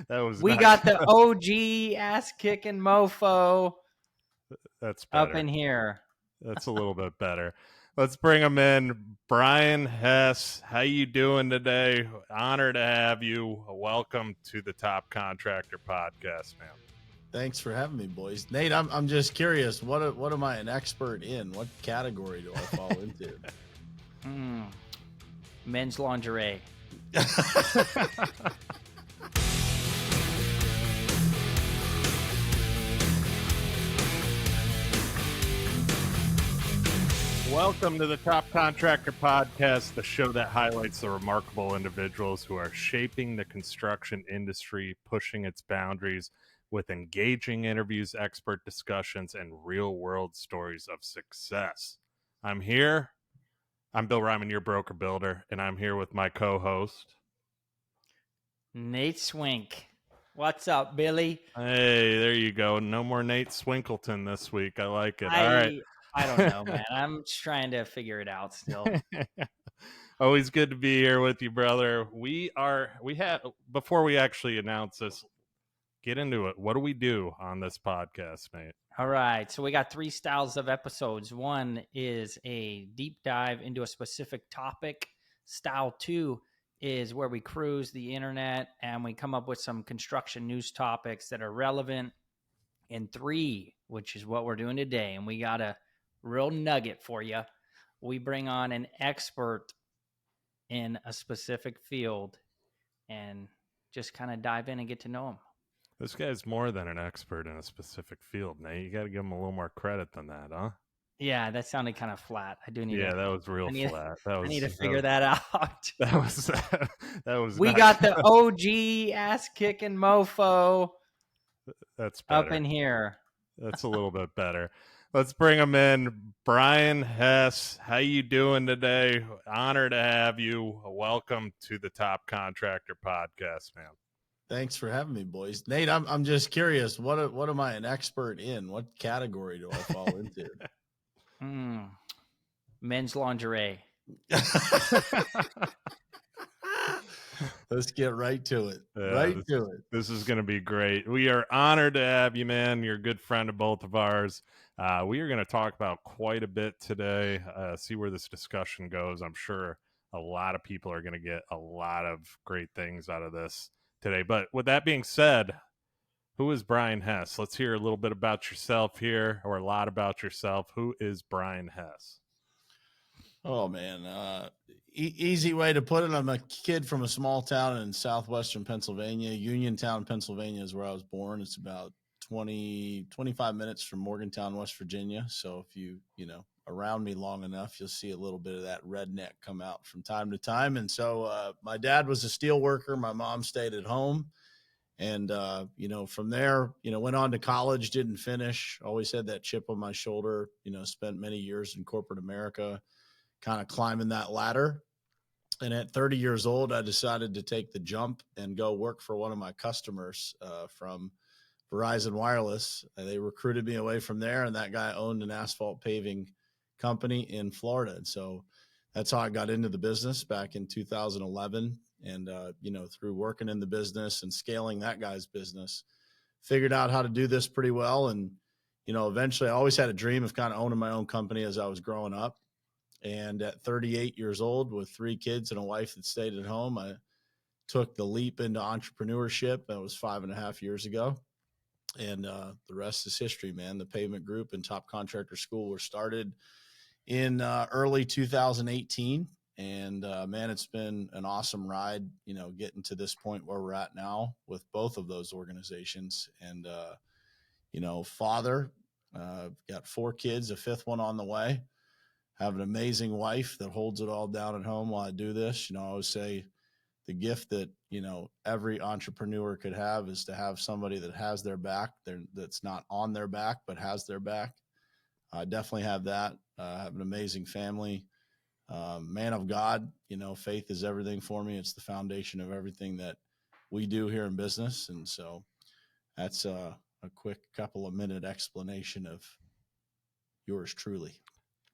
That was We not got the OG ass kicking mofo That's better. up in here. That's a little bit better. Let's bring him in. Brian Hess, how you doing today? Honor to have you. Welcome to the Top Contractor Podcast, man. Thanks for having me, boys. Nate, I'm just curious. What am I an expert in? What category do I fall into? Men's lingerie. Welcome to the Top Contractor Podcast, the show that highlights the remarkable individuals who are shaping the construction industry, pushing its boundaries with engaging interviews, expert discussions, and real-world stories of success. I'm Bill Ryman, your broker builder, and I'm here with my co-host, Nate Swink. What's up, Billy? Hey, there you go. No more Nate Swinkleton this week. I like it. All right. I don't know, man. I'm just trying to figure it out still. Always good to be here with you, brother. Before we actually announce this, get into it. What do we do on this podcast, mate? All right. So we got 3 styles of episodes. One is a deep dive into a specific topic. Style 2 is where we cruise the internet and we come up with some construction news topics that are relevant. And 3, which is what we're doing today, and we got a real nugget for you. We bring on an expert in a specific field and just kind of dive in and get to know him. This guy's more than an expert in a specific field, Nate. You got to give him a little more credit than that, huh? Yeah, that sounded kind of flat. I do need. Yeah, that was real flat. I need to figure that out. That was. We got the OG ass kicking mofo. That's better. Up in here. That's a little bit better. Let's bring him in. Brian Hess, how you doing today? Honor to have you. Welcome to the Top Contractor Podcast, man. Thanks for having me, boys. Nate, I'm just curious. What am I an expert in? What category do I fall into? Men's lingerie. Let's get right to it. This is going to be great. We are honored to have you, man. You're a good friend of both of ours. We are going to talk about quite a bit today, see where this discussion goes. I'm sure a lot of people are going to get a lot of great things out of this today. But with that being said, who is Brian Hess? Let's hear a little bit about yourself here, or a lot about yourself. Who is Brian Hess? Oh, man. Easy way to put it. I'm a kid from a small town in southwestern Pennsylvania. Uniontown, Pennsylvania is where I was born. It's about 25 minutes from Morgantown, West Virginia. So if you around me long enough, you'll see a little bit of that redneck come out from time to time. And so my dad was a steel worker. My mom stayed at home. And, from there, went on to college, didn't finish, always had that chip on my shoulder, spent many years in corporate America, kind of climbing that ladder. And at 30 years old, I decided to take the jump and go work for one of my customers from Verizon Wireless. They recruited me away from there, and that guy owned an asphalt paving company in Florida. And so that's how I got into the business back in 2011. And, through working in the business and scaling that guy's business, figured out how to do this pretty well. And, eventually I always had a dream of kind of owning my own company as I was growing up. And at 38 years old with 3 kids and a wife that stayed at home, I took the leap into entrepreneurship. That was 5.5 years ago. And the rest is history, man. The Pavement Group and Top Contractor School were started in early 2018. And, man, it's been an awesome ride, getting to this point where we're at now with both of those organizations. And, father, got 4 kids, a 5th one on the way. Have an amazing wife that holds it all down at home while I do this. I always say the gift that, every entrepreneur could have is to have somebody that has their back, that's not on their back, but has their back. I definitely have that. I have an amazing family. Man of God, faith is everything for me. It's the foundation of everything that we do here in business. And so that's a quick couple of minute explanation of yours truly.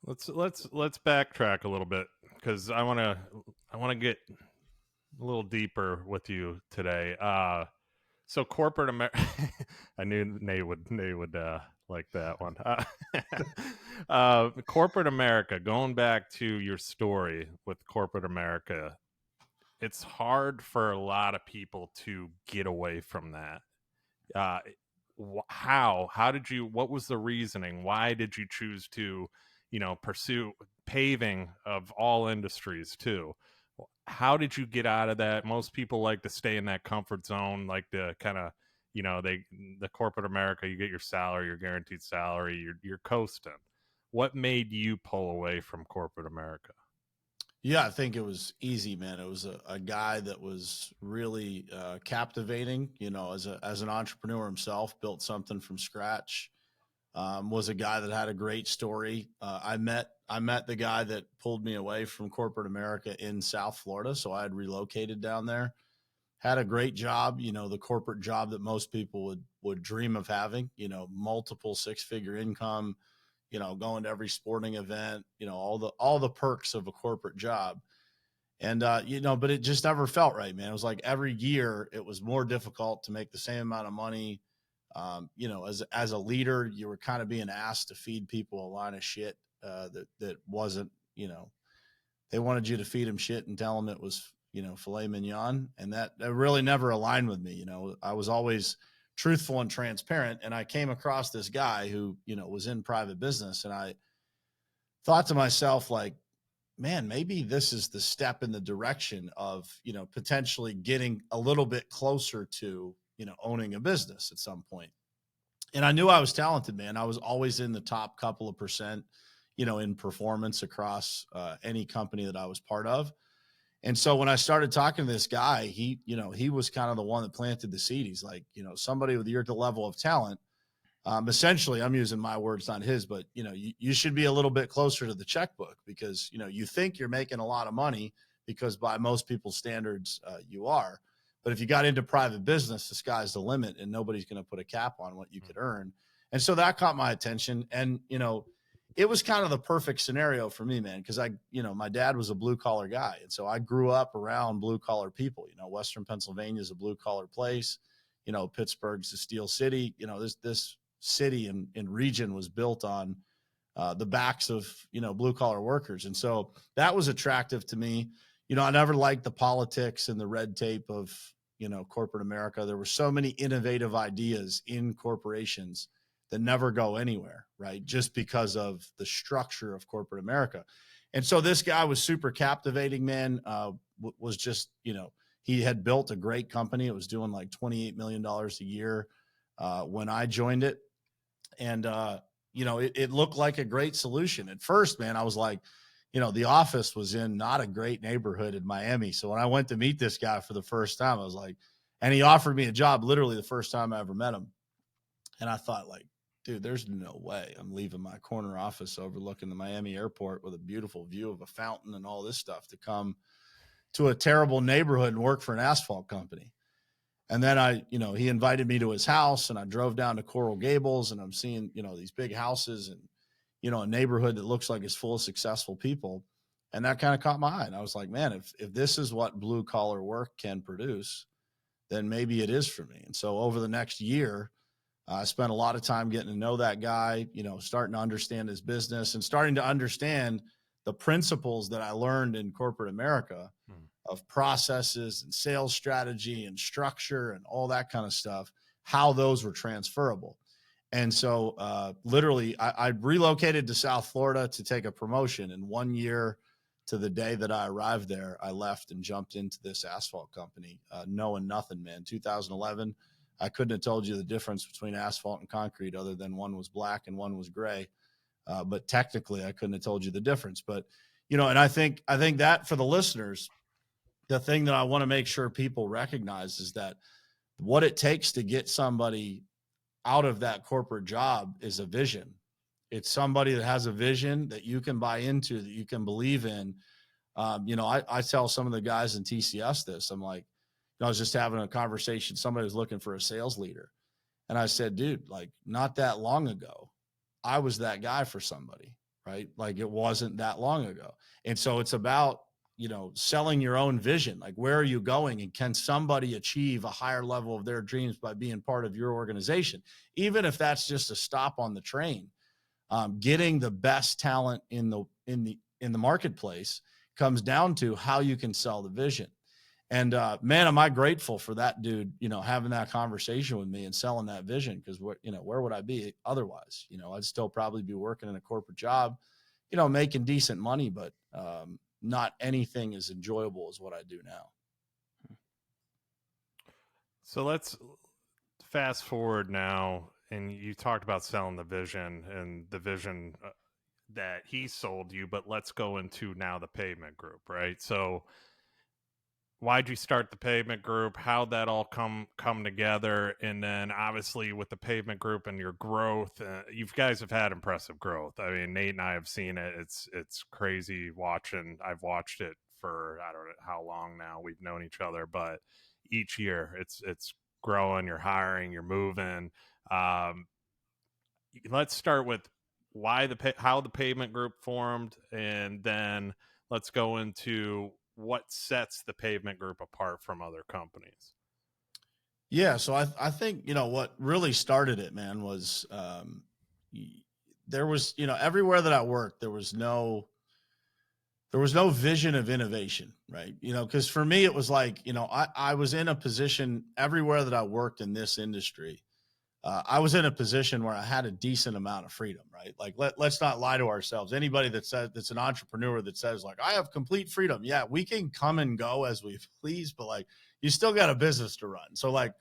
Let's backtrack a little bit, because I want to get a little deeper with you today. So corporate America, I knew Nate would like that one. Corporate America, going back to your story with corporate America, it's hard for a lot of people to get away from that. Uh, how did you, what was the reasoning? Why did you choose to, pursue paving of all industries too? How did you get out of that? Most people like to stay in that comfort zone, like to kind of, the corporate America, you get your salary, your guaranteed salary, you're coasting. What made you pull away from corporate America? Yeah, I think it was easy, man. It was a guy that was really captivating, as an entrepreneur himself, built something from scratch. Was a guy that had a great story. I met the guy that pulled me away from corporate America in South Florida. So I had relocated down there, had a great job, the corporate job that most people would dream of having, multiple 6-figure income, going to every sporting event, all the perks of a corporate job. And, but it just never felt right, man. It was like every year it was more difficult to make the same amount of money. As a leader, you were kind of being asked to feed people a line of shit that wasn't, they wanted you to feed them shit and tell them it was, filet mignon. And that really never aligned with me. I was always truthful and transparent. And I came across this guy who, was in private business. And I thought to myself, like, man, maybe this is the step in the direction of, potentially getting a little bit closer to, owning a business at some point. And I knew I was talented, man. I was always in the top couple of percent, in performance across any company that I was part of. And so when I started talking to this guy, he was kind of the one that planted the seed. He's like, somebody with your level of talent, essentially, I'm using my words, not his, but, you should be a little bit closer to the checkbook because, you think you're making a lot of money because by most people's standards, you are. But if you got into private business, the sky's the limit and nobody's going to put a cap on what you could earn. And so that caught my attention. And, it was kind of the perfect scenario for me, man, because my dad was a blue collar guy. And so I grew up around blue collar people. Western Pennsylvania is a blue collar place. Pittsburgh's the Steel City. This city and region was built on the backs of, blue collar workers. And so that was attractive to me. I never liked the politics and the red tape of, corporate America. There were so many innovative ideas in corporations that never go anywhere, right? Just because of the structure of corporate America. And so this guy was super captivating, man. Was just, he had built a great company. It was doing like $28 million a year when I joined it. And, it looked like a great solution. At first, man, I was like, the office was in not a great neighborhood in Miami. So when I went to meet this guy for the first time, I was like, and he offered me a job literally the first time I ever met him. And I thought, like, dude, there's no way I'm leaving my corner office overlooking the Miami airport with a beautiful view of a fountain and all this stuff to come to a terrible neighborhood and work for an asphalt company. And then he invited me to his house and I drove down to Coral Gables and I'm seeing, these big houses and, a neighborhood that looks like it's full of successful people. And that kind of caught my eye. And I was like, man, if this is what blue collar work can produce, then maybe it is for me. And so over the next year, I spent a lot of time getting to know that guy, starting to understand his business and starting to understand the principles that I learned in corporate America of processes and sales strategy and structure and all that kind of stuff, how those were transferable. And so literally I relocated to South Florida to take a promotion. And 1 year to the day that I arrived there, I left and jumped into this asphalt company, knowing nothing, man. 2011, I couldn't have told you the difference between asphalt and concrete other than one was black and one was gray. But technically I couldn't have told you the difference. But, and I think that for the listeners, the thing that I want to make sure people recognize is that what it takes to get somebody out of that corporate job is a vision. It's somebody that has a vision that you can buy into, that you can believe in. I tell some of the guys in TCS this. I'm like, I was just having a conversation. Somebody was looking for a sales leader. And I said, dude, like not that long ago, I was that guy for somebody, right? Like it wasn't that long ago. And so it's about selling your own vision. Like, where are you going? And can somebody achieve a higher level of their dreams by being part of your organization? Even if that's just a stop on the train, getting the best talent in the marketplace comes down to how you can sell the vision. And man, am I grateful for that dude, having that conversation with me and selling that vision. Because where would I be otherwise? I'd still probably be working in a corporate job, making decent money, but not anything as enjoyable as what I do now. So let's fast forward now. And you talked about selling the vision and the vision that he sold you, but let's go into now the pavement group, right? So why'd you start the pavement group? How'd that all come together? And then obviously with the pavement group and your growth, you guys have had impressive growth. I mean, Nate and I have seen it. It's crazy watching. I've watched it for, I don't know how long now we've known each other, but each year it's growing, you're hiring, you're moving. Let's start with how the pavement group formed, and then let's go into what sets the pavement group apart from other companies. Yeah. So I think, what really started it, man, was there was, everywhere that I worked, there was no vision of innovation, right? Because for me, it was like, I was in a position everywhere that I worked in this industry. I was in a position where I had a decent amount of freedom, right? Like, let's not lie to ourselves. Anybody that's an entrepreneur that says like, I have complete freedom. Yeah, we can come and go as we please, but like, you still got a business to run. So like,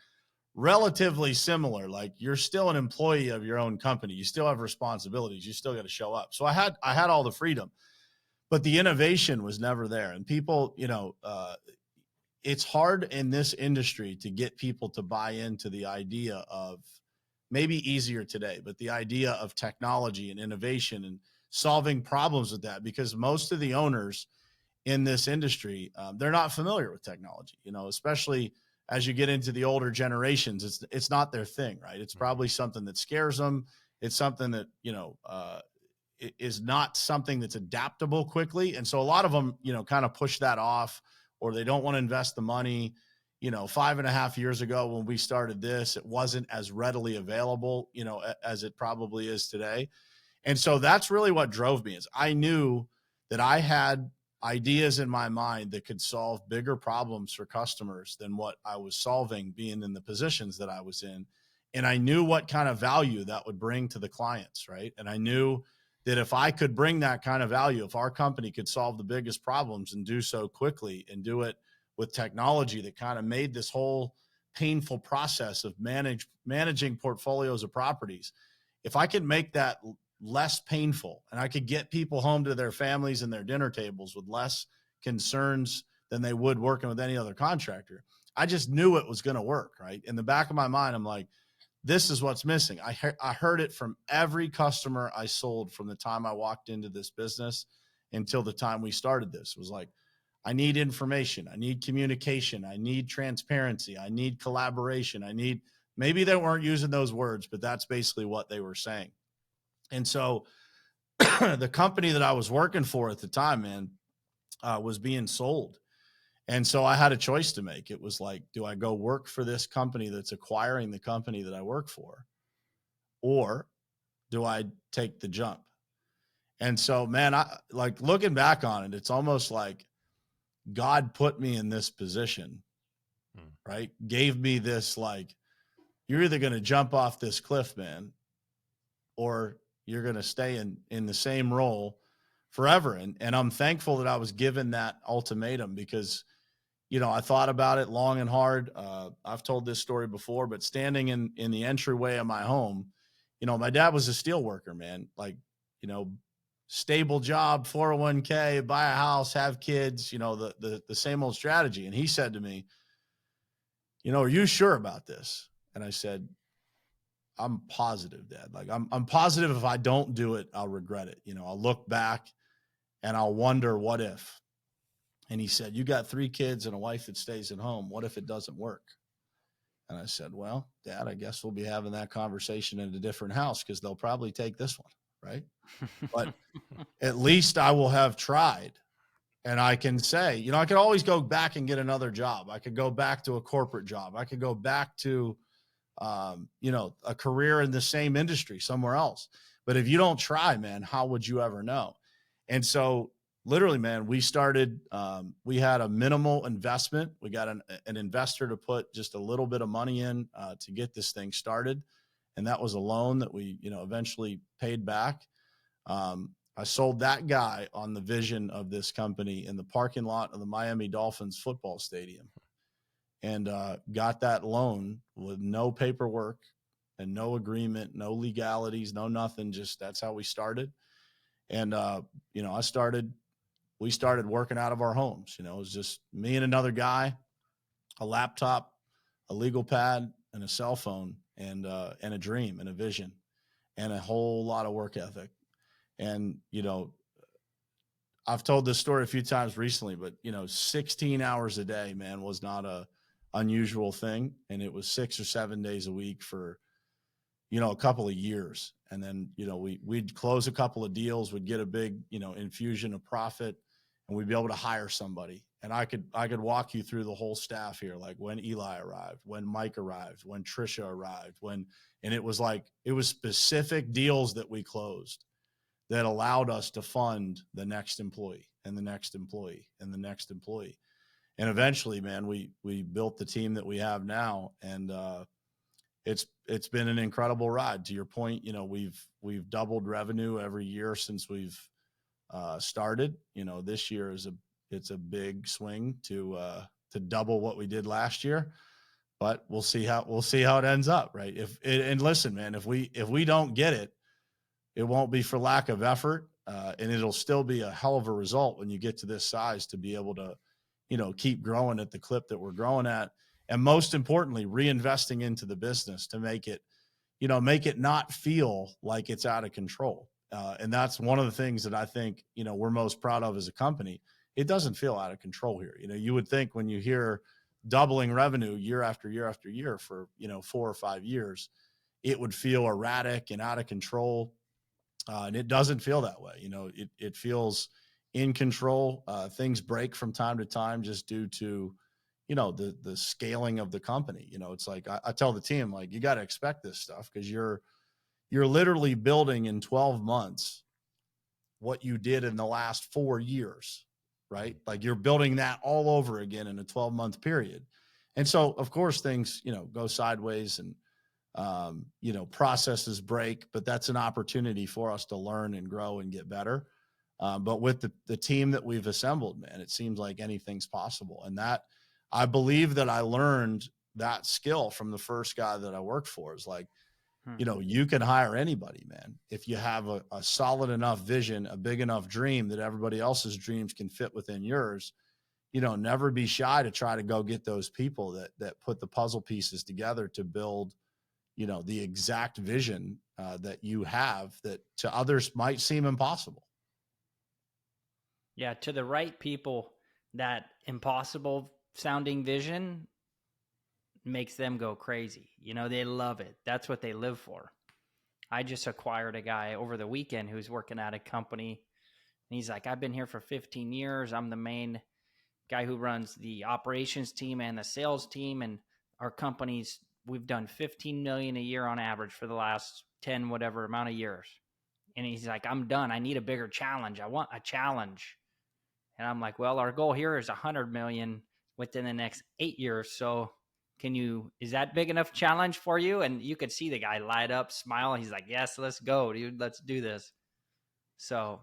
relatively similar, like you're still an employee of your own company. You still have responsibilities. You still got to show up. So I had all the freedom, but the innovation was never there. And people, it's hard in this industry to get people to buy into the idea of, maybe easier today, but the idea of technology and innovation and solving problems with that, because most of the owners in this industry, they're not familiar with technology, especially as you get into the older generations. It's not their thing, right? It's probably something that scares them. It's something that, is not something that's adaptable quickly. And so a lot of them, kind of push that off, or they don't want to invest the money. 5.5 years ago when we started this, it wasn't as readily available, as it probably is today. And so that's really what drove me, is I knew that I had ideas in my mind that could solve bigger problems for customers than what I was solving being in the positions that I was in. And I knew what kind of value that would bring to the clients, right? And I knew that if I could bring that kind of value, if our company could solve the biggest problems and do so quickly and do it with technology that kind of made this whole painful process of managing portfolios of properties, if I could make that less painful and I could get people home to their families and their dinner tables with less concerns than they would working with any other contractor, I just knew it was going to work, right? In the back of my mind, I'm like, this is what's missing. I heard it from every customer I sold from the time I walked into this business until the time we started this. It was like, I need information. I need communication. I need transparency. I need collaboration. Maybe they weren't using those words, but that's basically what they were saying. And so the company that I was working for at the time, man, was being sold. And so I had a choice to make. It was like, do I go work for this company that's acquiring the company that I work for? Or do I take the jump? And so, man, I like looking back on it, it's almost like God put me in this position, right? Gave me this, like, you're either going to jump off this cliff, man, or you're going to stay in the same role forever. And I'm thankful that I was given that ultimatum, because, I thought about it long and hard. I've told this story before, but standing in the entryway of my home, my dad was a steel worker, man, like, stable job, 401k, buy a house, have kids, the same old strategy. And he said to me, are you sure about this? And I said, I'm positive, Dad. Like, I'm positive if I don't do it, I'll regret it. I'll look back and I'll wonder, what if? And he said, you got 3 kids and a wife that stays at home. What if it doesn't work? And I said, well, Dad, I guess we'll be having that conversation in a different house, because they'll probably take this one, right? But at least I will have tried. And I can say, you know, I could always go back and get another job. I could go back to a corporate job. I could go back to, you know, a career in the same industry somewhere else. But if you don't try, man, how would you ever know? And so literally, man, we started, we had a minimal investment. We got an investor to put just a little bit of money in to get this thing started. And that was a loan that we, you know, eventually paid back. I sold that guy on the vision of this company in the parking lot of the Miami Dolphins football stadium, and got that loan with no paperwork and no agreement, no legalities, no nothing. Just that's how we started. And, you know, we started working out of our homes. You know, it was just me and another guy, a laptop, a legal pad, and a cell phone, and a dream and a vision and a whole lot of work ethic. And, you know, I've told this story a few times recently, but, you know, 16 hours a day, man, was not a unusual thing. And it was 6 or 7 days a week for, you know, a couple of years. And then, you know, we'd close a couple of deals, would get a big, you know, infusion of profit, and we'd be able to hire somebody. And I could walk you through the whole staff here, like when Eli arrived, when Mike arrived, when Trisha arrived, and it was like, it was specific deals that we closed that allowed us to fund the next employee and the next employee and the next employee. And eventually, man, we built the team that we have now. And it's been an incredible ride. To your point, you know, we've doubled revenue every year since we've started. You know, this year it's a big swing to double what we did last year, but we'll see how it ends up. Right. And listen, man, if we don't get it, it won't be for lack of effort, and it'll still be a hell of a result when you get to this size to be able to, you know, keep growing at the clip that we're growing at. And most importantly, reinvesting into the business to make it not feel like it's out of control. And that's one of the things that I think, you know, we're most proud of as a company. It doesn't feel out of control here. You know, you would think when you hear doubling revenue year after year after year for, you know, 4 or 5 years, it would feel erratic and out of control. And it doesn't feel that way. You know, it feels in control. Things break from time to time just due to, you know, the scaling of the company. You know, it's like, I tell the team, like, you got to expect this stuff, because you're literally building in 12 months what you did in the last 4 years, right? Like, you're building that all over again in a 12-month period. And so, of course, things, you know, go sideways, and, you know, processes break, but that's an opportunity for us to learn and grow and get better. But with the team that we've assembled, man, it seems like anything's possible. And that, I believe that I learned that skill from the first guy that I worked for, is like, you know, you can hire anybody, man. If you have a solid enough vision, a big enough dream that everybody else's dreams can fit within yours, you know, never be shy to try to go get those people that put the puzzle pieces together to build, you know, the exact vision that you have that to others might seem impossible. Yeah, to the right people, that impossible sounding vision makes them go crazy. You know, they love it. That's what they live for. I just acquired a guy over the weekend who's working at a company, and he's like, I've been here for 15 years. I'm the main guy who runs the operations team and the sales team, and our company's, we've done 15 million a year on average for the last 10 whatever amount of years. And he's like, I'm done. I need a bigger challenge. I want a challenge. And I'm like, well, our goal here is 100 million within the next 8 years. So is that big enough challenge for you? And you could see the guy light up, smile. He's like, yes, let's go, dude. Let's do this. So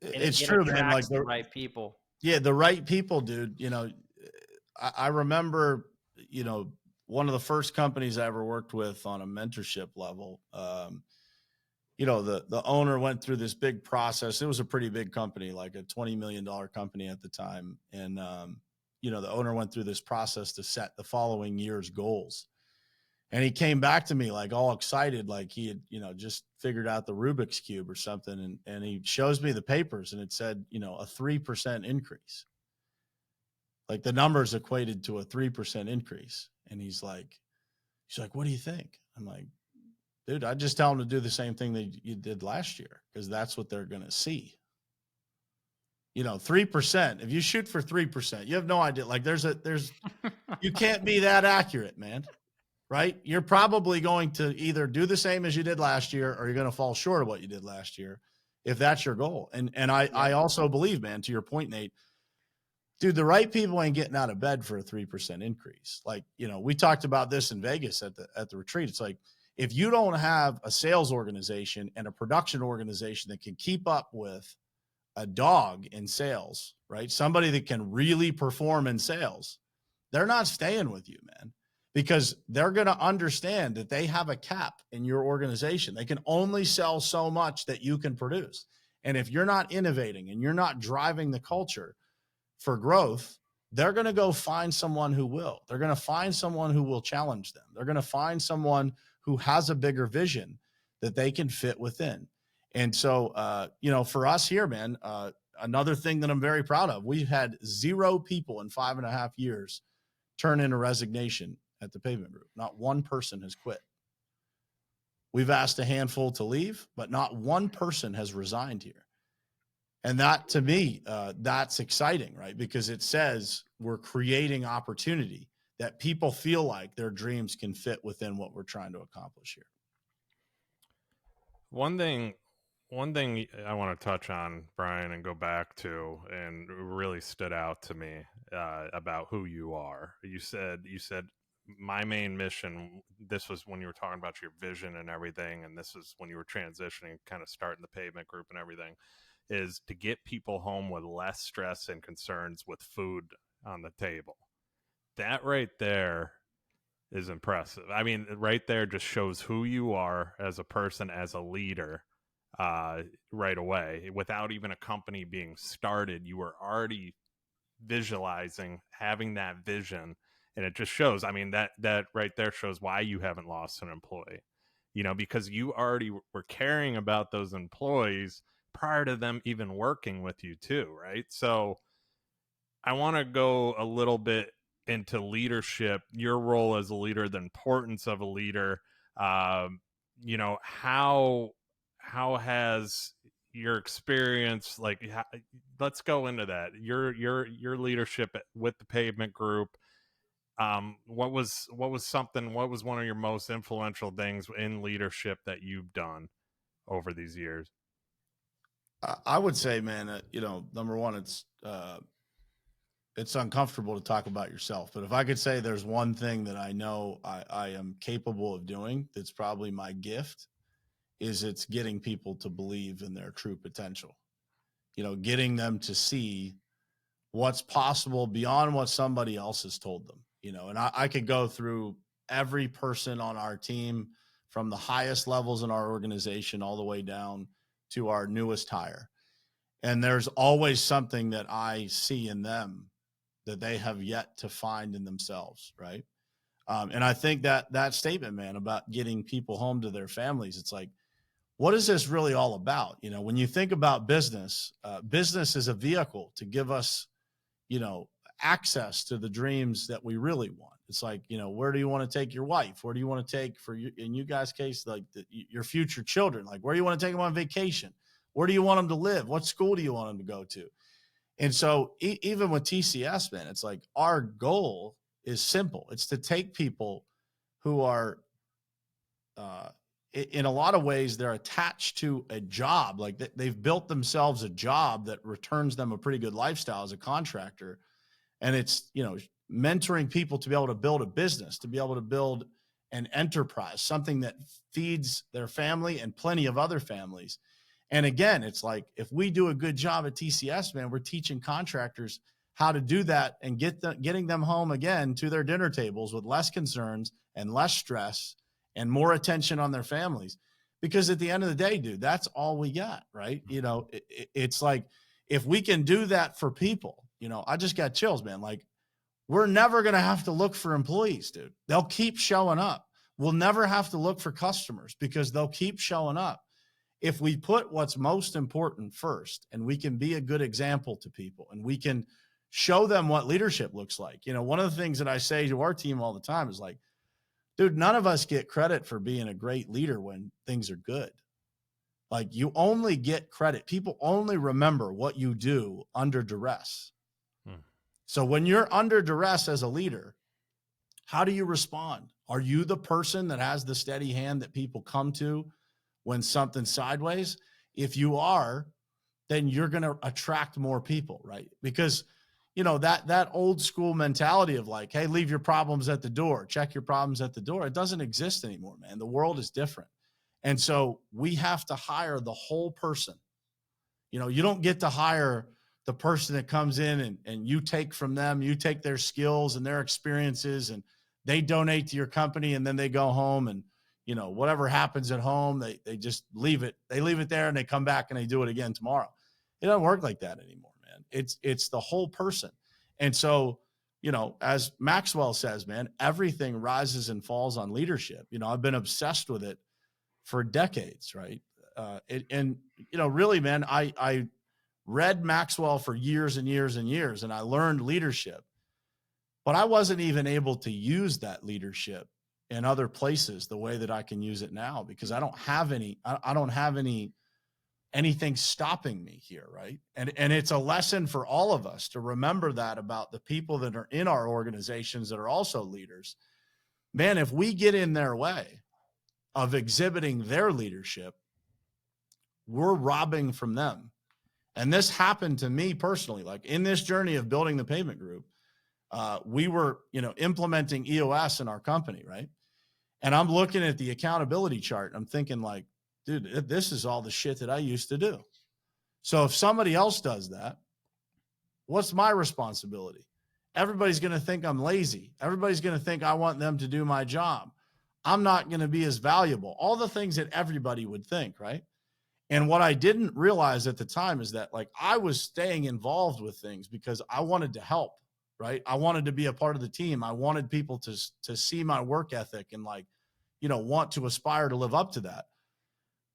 It's true, man. Like the right people. Yeah, the right people, dude. You know, I remember, you know, one of the first companies I ever worked with on a mentorship level. You know, the owner went through this big process. It was a pretty big company, like a $20 million company at the time. And, you know, the owner went through this process to set the following year's goals. And he came back to me like all excited, like he had, you know, just figured out the Rubik's Cube or something. And he shows me the papers, and it said, you know, a 3% increase. Like the numbers equated to a 3% increase. And he's like, what do you think? I'm like, dude, I just tell them to do the same thing that you did last year, because that's what they're going to see. 3%, if you shoot for 3%, you have no idea. Like you can't be that accurate, man. Right? You're probably going to either do the same as you did last year, or you're going to fall short of what you did last year, if that's your goal. And I also believe, man, to your point, Nate, dude, the right people ain't getting out of bed for a 3% increase. Like, we talked about this in Vegas at the retreat. It's like, if you don't have a sales organization and a production organization that can keep up with a dog in sales, right? Somebody that can really perform in sales, they're not staying with you, man, because they're going to understand that they have a cap in your organization. They can only sell so much that you can produce. And if you're not innovating and you're not driving the culture for growth, they're going to go find someone who will. They're going to find someone who will challenge them. They're going to find someone who has a bigger vision that they can fit within. And so, for us here, man, another thing that I'm very proud of, we've had 0 people in 5.5 years turn in a resignation at the Pavement Group. Not one person has quit. We've asked a handful to leave, but not one person has resigned here. And that, to me, that's exciting, right? Because it says we're creating opportunity, that people feel like their dreams can fit within what we're trying to accomplish here. One thing I want to touch on, Brian, and go back to, and really stood out to me about who you are. You said my main mission, this was when you were talking about your vision and everything, and this is when you were transitioning, kind of starting the Pavement Group and everything, is to get people home with less stress and concerns with food on the table. That right there is impressive. I mean, right there just shows who you are as a person, as a leader, right away. Without even a company being started, you were already visualizing, having that vision, and it just shows. I mean, that right there shows why you haven't lost an employee, because you already were caring about those employees prior to them even working with you too, right? So I want to go a little bit into leadership, your role as a leader, the importance of a leader. How has your experience, let's go into that. Your leadership with the Pavement Group. What was one of your most influential things in leadership that you've done over these years? I would say, man, number one, it's uncomfortable to talk about yourself, but if I could say there's one thing that I know I am capable of doing, that's probably my gift, is it's getting people to believe in their true potential, getting them to see what's possible beyond what somebody else has told them, and I could go through every person on our team from the highest levels in our organization all the way down to our newest hire. And there's always something that I see in them that they have yet to find in themselves, right? And I think that statement, man, about getting people home to their families, it's like, what is this really all about? When you think about business, business is a vehicle to give us, access to the dreams that we really want. It's like, where do you want to take your wife? Where do you want to take, in you guys' case, like your future children? Like, where do you want to take them on vacation? Where do you want them to live? What school do you want them to go to? And so even with TCS, man, it's like our goal is simple. It's to take people who are, in a lot of ways, they're attached to a job. Like they've built themselves a job that returns them a pretty good lifestyle as a contractor. And it's, mentoring people to be able to build a business, to be able to build an enterprise, something that feeds their family and plenty of other families. And again, it's like, if we do a good job at TCS, man, we're teaching contractors how to do that and getting them home again to their dinner tables with less concerns and less stress and more attention on their families. Because at the end of the day, dude, that's all we got, right? It's like, if we can do that for people, I just got chills, man. Like, we're never going to have to look for employees, dude. They'll keep showing up. We'll never have to look for customers because they'll keep showing up. If we put what's most important first, and we can be a good example to people, and we can show them what leadership looks like. One of the things that I say to our team all the time is like, dude, none of us get credit for being a great leader when things are good. Like, you only get credit. People only remember what you do under duress. So when you're under duress as a leader, how do you respond? Are you the person that has the steady hand that people come to when something's sideways? If you are, then you're going to attract more people, right? Because, you know, that old school mentality of like, hey, leave your problems at the door, check your problems at the door. It doesn't exist anymore, man. The world is different. And so we have to hire the whole person. You know, you don't get to hire the person that comes in and you take from them, you take their skills and their experiences and they donate to your company and then they go home and, you know, whatever happens at home, they just leave it. They leave it there and they come back and they do it again tomorrow. It doesn't work like that anymore, man. It's the whole person. And so, you know, as Maxwell says, man, everything rises and falls on leadership. You know, I've been obsessed with it for decades, right? And, you know, really, man, I read Maxwell for years and years and years, and I learned leadership, but I wasn't even able to use that leadership in other places the way that I can use it now, because I don't have anything stopping me here, right? And it's a lesson for all of us to remember that about the people that are in our organizations that are also leaders. Man, if we get in their way of exhibiting their leadership, we're robbing from them. And this happened to me personally. Like, in this journey of building the pavement group, we were, you know, implementing EOS in our company, right? And I'm looking at the accountability chart. I'm thinking like, dude, this is all the shit that I used to do. So if somebody else does that, what's my responsibility? Everybody's going to think I'm lazy. Everybody's going to think I want them to do my job. I'm not going to be as valuable. All the things that everybody would think, right? And what I didn't realize at the time is that, like, I was staying involved with things because I wanted to help, right? I wanted to be a part of the team. I wanted people to see my work ethic and, like, you know, want to aspire to live up to that.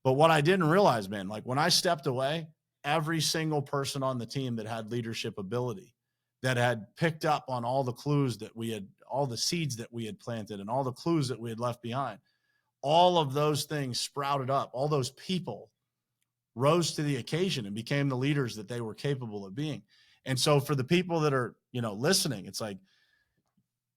But what I didn't realize, man, like, when I stepped away, every single person on the team that had leadership ability, that had picked up on all the clues that we had, all the seeds that we had planted and all the clues that we had left behind, all of those things sprouted up. All those people rose to the occasion and became the leaders that they were capable of being. And so for the people that are, you know, listening, it's like,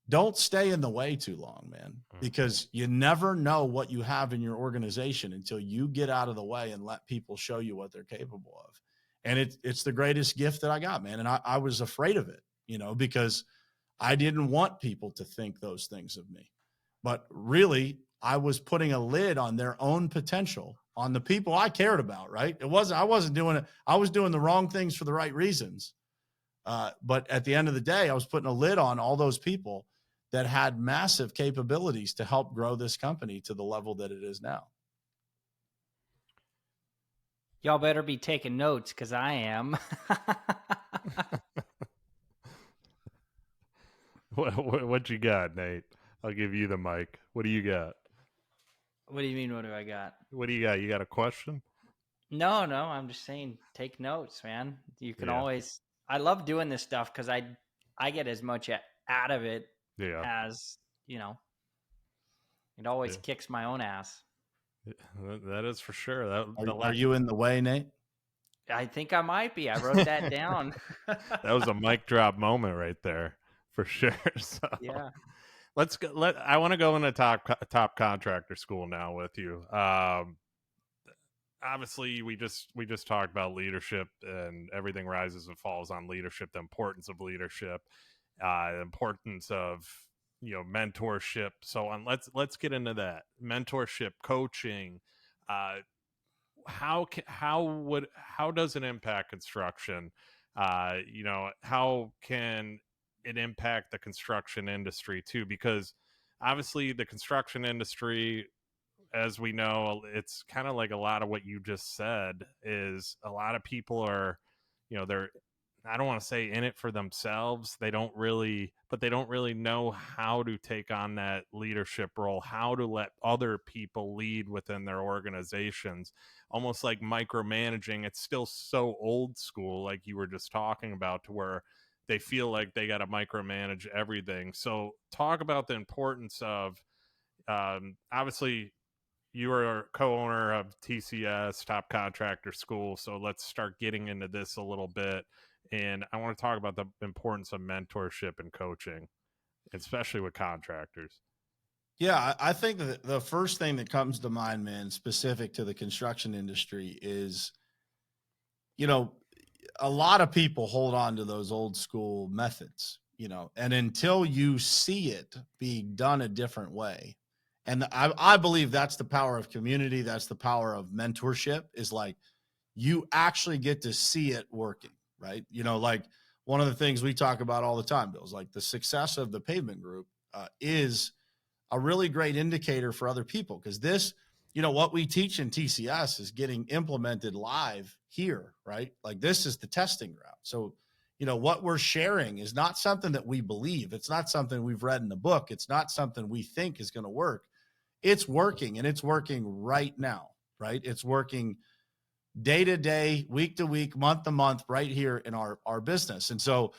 don't stay in the way too long, man, because you never know what you have in your organization until you get out of the way and let people show you what they're capable of. And it's the greatest gift that I got, man. And I was afraid of it, you know, because I didn't want people to think those things of me. But really, I was putting a lid on their own potential, on the people I cared about, right? I wasn't doing it. I was doing the wrong things for the right reasons. But at the end of the day, I was putting a lid on all those people that had massive capabilities to help grow this company to the level that it is now. Y'all better be taking notes, because I am. What you got, Nate? I'll give you the mic. What do you got? What do you mean, what do I got? What do you got? You got a question? No, I'm just saying, take notes, man. You can always, I love doing this stuff because I get as much out of it as, you know, it always kicks my own ass. That is for sure. Are you in the way, Nate? I think I might be. I wrote that down. That was a mic drop moment right there, for sure. So yeah, let's go. I want to go into top contractor school now with you. Obviously, we just talked about leadership, and everything rises and falls on leadership. The importance of leadership, the importance of, you know, mentorship, so on. Let's get into that. Mentorship, coaching. How does it impact construction? You know, how can it impact the construction industry too? Because obviously the construction industry, as we know, it's kind of like a lot of what you just said, is a lot of people are, you know, they're, I don't want to say in it for themselves. They don't really know how to take on that leadership role, how to let other people lead within their organizations, almost like micromanaging. It's still so old school, like you were just talking about, to where they feel like they got to micromanage everything. So talk about the importance of, obviously, you are a co-owner of TCS, Top Contractor School. So let's start getting into this a little bit. And I want to talk about the importance of mentorship and coaching, especially with contractors. Yeah, I think that the first thing that comes to mind, man, specific to the construction industry is, a lot of people hold on to those old school methods, and until you see it being done a different way. And I believe that's the power of community. That's the power of mentorship, is like you actually get to see it working, right? Like one of the things we talk about all the time, Bill, is like the success of the pavement group is a really great indicator for other people, because this, what we teach in TCS is getting implemented live here, right? Like this is the testing ground. So, what we're sharing is not something that we believe. It's not something we've read in the book. It's not something we think is going to work. It's working, and it's working right now, right? It's working day to day, week to week, month to month, right here in our business. And so,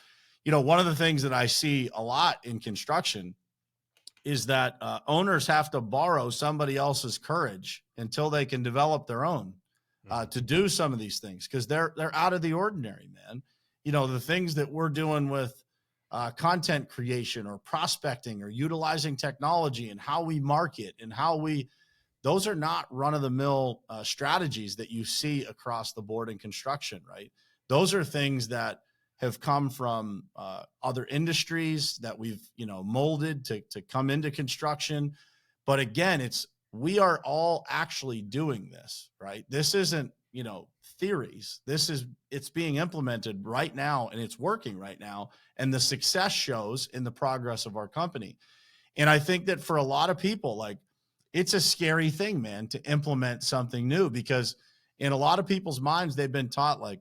one of the things that I see a lot in construction is that owners have to borrow somebody else's courage until they can develop their own to do some of these things, because they're out of the ordinary, man. The things that we're doing with content creation or prospecting or utilizing technology and how we market and those are not run-of-the-mill strategies that you see across the board in construction, right? Those are things that have come from other industries that we've, molded to come into construction. But again, we are all actually doing this, right? This isn't, theories. It's being implemented right now, and it's working right now. And the success shows in the progress of our company. And I think that for a lot of people, like, it's a scary thing, man, to implement something new, because in a lot of people's minds, they've been taught like,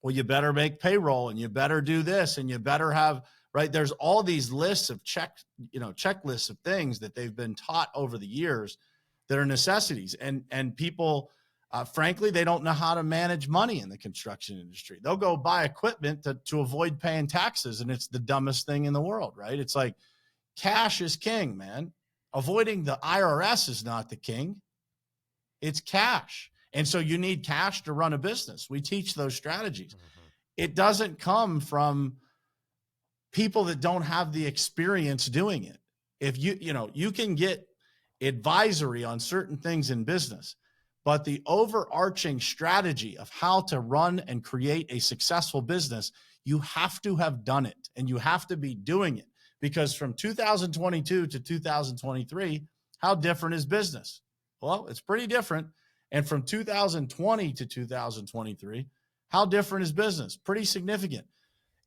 well, you better make payroll and you better do this and you better have, right? There's all these lists of checklists of things that they've been taught over the years that are necessities. And people, frankly, they don't know how to manage money in the construction industry. They'll go buy equipment to avoid paying taxes. And it's the dumbest thing in the world, right? It's like cash is king, man. Avoiding the IRS is not the king. It's cash. And so you need cash to run a business. We teach those strategies. Mm-hmm. It doesn't come from people that don't have the experience doing it. If you can get advisory on certain things in business, but the overarching strategy of how to run and create a successful business, you have to have done it, and you have to be doing it. Because from 2022 to 2023, how different is business? Well, it's pretty different. And from 2020 to 2023, how different is business? Pretty significant.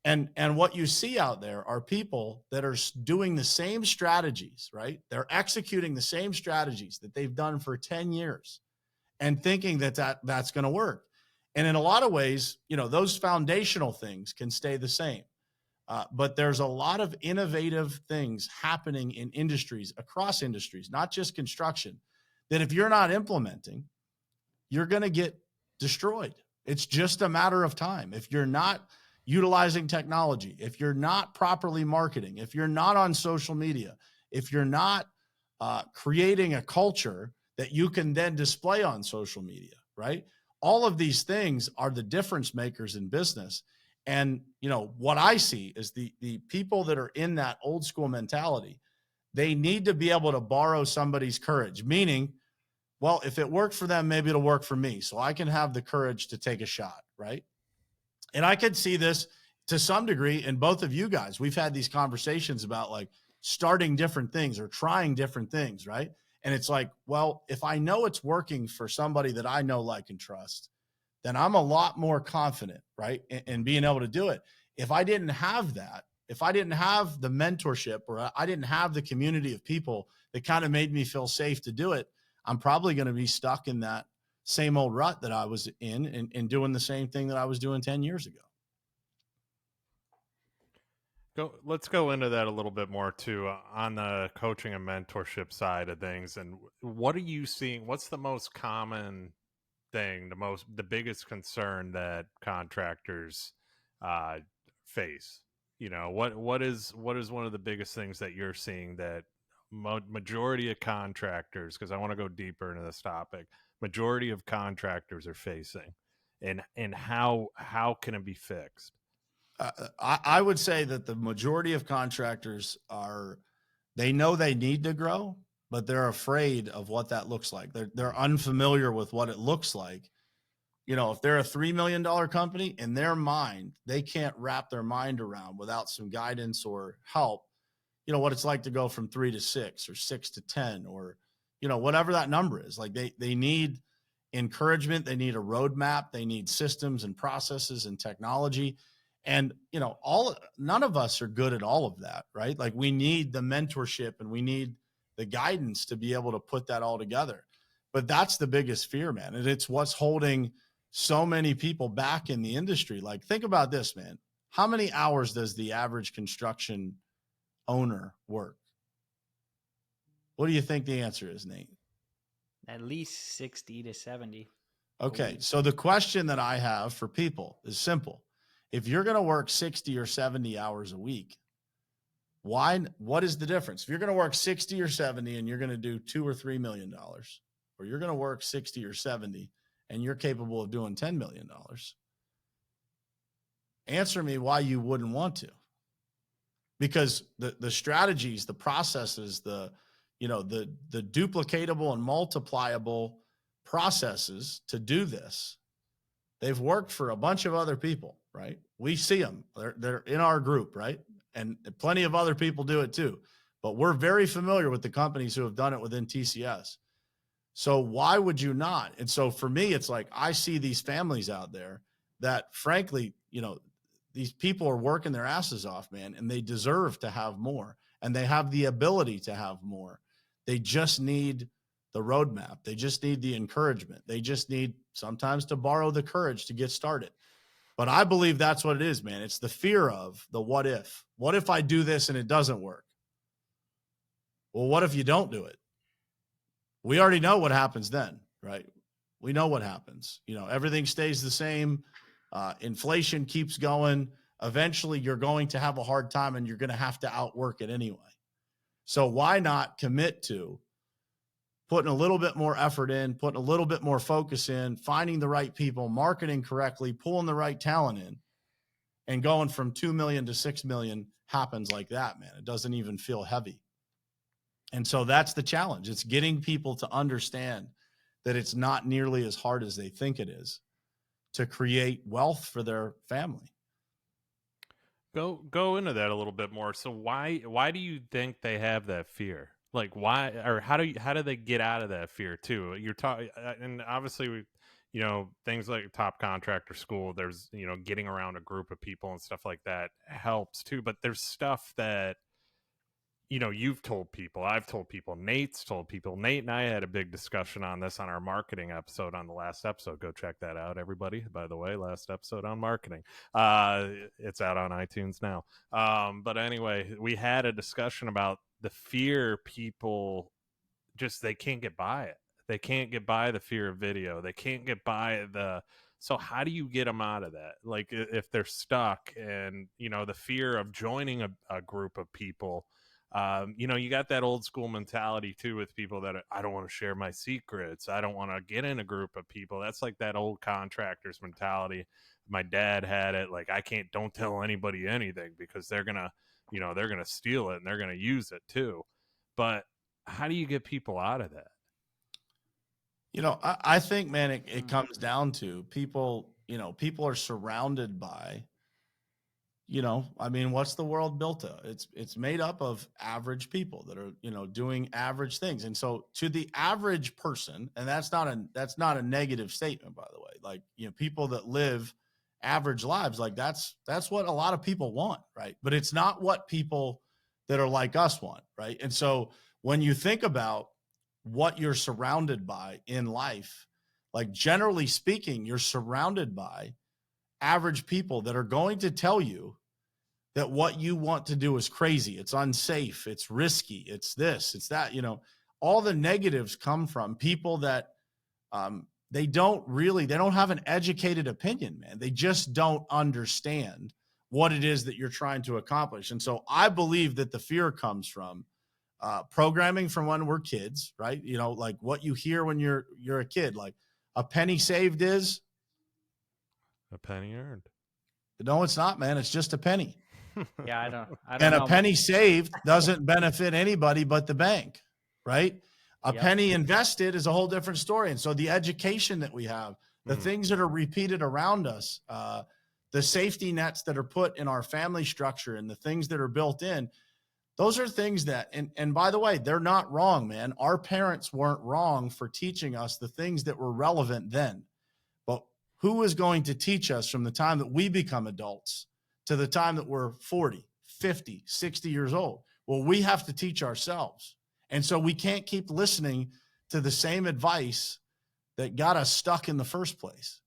And what you see out there are people that are doing the same strategies, right? They're executing the same strategies that they've done for 10 years and thinking that's going to work. And in a lot of ways, those foundational things can stay the same. But there's a lot of innovative things happening in industries, across industries, not just construction, that if you're not implementing, you're going to get destroyed. It's just a matter of time. If you're not utilizing technology, if you're not properly marketing, if you're not on social media, if you're not creating a culture that you can then display on social media, right? All of these things are the difference makers in business. And, what I see is the people that are in that old school mentality, they need to be able to borrow somebody's courage, meaning, well, if it worked for them, maybe it'll work for me. So I can have the courage to take a shot, right? And I could see this to some degree in both of you guys. We've had these conversations about like starting different things or trying different things, right? And it's like, well, if I know it's working for somebody that I know, like, and trust, then I'm a lot more confident, right, in being able to do it. If I didn't have that, if I didn't have the mentorship, or I didn't have the community of people that kind of made me feel safe to do it, I'm probably going to be stuck in that same old rut that I was in and doing the same thing that I was doing 10 years ago. Let's go into that a little bit more too, on the coaching and mentorship side of things. And what are you seeing? What's the most common thing, the biggest concern that contractors face? What is one of the biggest things that you're seeing that majority of contractors, because I want to go deeper into this topic, majority of contractors are facing, and how can it be fixed? I would say that the majority of contractors they know they need to grow, but they're afraid of what that looks like. They're unfamiliar with what it looks like. You know, if they're a $3 million company, in their mind, they can't wrap their mind around without some guidance or help, you know, what it's like to go from 3 to 6 or 6 to 10, or, you know, whatever that number is. Like they need encouragement. They need a roadmap. They need systems and processes and technology. And, you know, none of us are good at all of that, right? Like we need the mentorship and we need the guidance to be able to put that all together. But that's the biggest fear, man. And it's what's holding so many people back in the industry. Like, think about this, man. How many hours does the average construction owner work? What do you think the answer is, Nate? At least 60 to 70. Okay. So the question that I have for people is simple. If you're going to work 60 or 70 hours a week, what is the difference? If you're going to work 60 or 70 and you're going to do $2 or $3 million, or you're going to work 60 or 70 and you're capable of doing $10 million, answer me why you wouldn't want to. Because the strategies, the processes, the duplicatable and multipliable processes to do this, they've worked for a bunch of other people, right? We see them. They're in our group, right? And plenty of other people do it too. But we're very familiar with the companies who have done it within TCS. So why would you not? And so for me, it's like I see these families out there that, frankly, you know, these people are working their asses off, man, and they deserve to have more, and they have the ability to have more. They just need the roadmap. They just need the encouragement. They just need sometimes to borrow the courage to get started. But I believe that's what it is, man. It's the fear of the what if. What if I do this and it doesn't work? Well, what if you don't do it? We already know what happens then, right? We know what happens. You know, everything stays the same. Inflation keeps going. Eventually, you're going to have a hard time and you're going to have to outwork it anyway. So why not commit to putting a little bit more effort in, putting a little bit more focus in, finding the right people, marketing correctly, pulling the right talent in, and going from 2 million to 6 million happens like that, man. It doesn't even feel heavy. And so that's the challenge. It's getting people to understand that it's not nearly as hard as they think it is to create wealth for their family. Go into that a little bit more. So why do you think they have that fear? Like why, or how do they get out of that fear too? You're talking, and obviously you know, things like Top Contractor School, there's, you know, getting around a group of people and stuff like that helps too. But there's stuff that, you know, you've told people, I've told people, Nate's told people. Nate and I had a big discussion on this on our marketing episode on the last episode. Go check that out, everybody. By the way, last episode on marketing. It's out on iTunes now. But anyway, we had a discussion about the fear people just, they can't get by it. They can't get by the fear of video. They can't get by so how do you get them out of that? Like if they're stuck and, you know, the fear of joining a group of people, you know, you got that old school mentality too with people that I don't want to share my secrets. I don't want to get in a group of people. That's like that old contractor's mentality. My dad had it. Like, don't tell anybody anything because they're going to, you know, they're going to steal it and they're going to use it too. But how do you get people out of that? You know, I think, man, it comes down to people, you know, people are surrounded by, you know, I mean, what's the world built of? It's made up of average people that are, you know, doing average things. And so to the average person, and that's not a negative statement, by the way, like, you know, people that live average lives, like that's what a lot of people want. Right. But it's not what people that are like us want. Right. And so when you think about what you're surrounded by in life, like generally speaking, you're surrounded by average people that are going to tell you that what you want to do is crazy. It's unsafe. It's risky. It's this, it's that, you know, all the negatives come from people that they don't have an educated opinion, man. They just don't understand what it is that you're trying to accomplish. And so I believe that the fear comes from programming from when we're kids, right? You know, like what you hear when you're a kid, like a penny saved is a penny earned. No, it's not, man. It's just a penny. Yeah, I don't And know. a penny saved doesn't benefit anybody but the bank, right? A penny invested is a whole different story. And so the education that we have, the things that are repeated around us, the safety nets that are put in our family structure and the things that are built in, those are things that, and by the way, they're not wrong, man. Our parents weren't wrong for teaching us the things that were relevant then. But who is going to teach us from the time that we become adults to the time that we're 40, 50, 60 years old? Well, we have to teach ourselves. And so we can't keep listening to the same advice that got us stuck in the first place.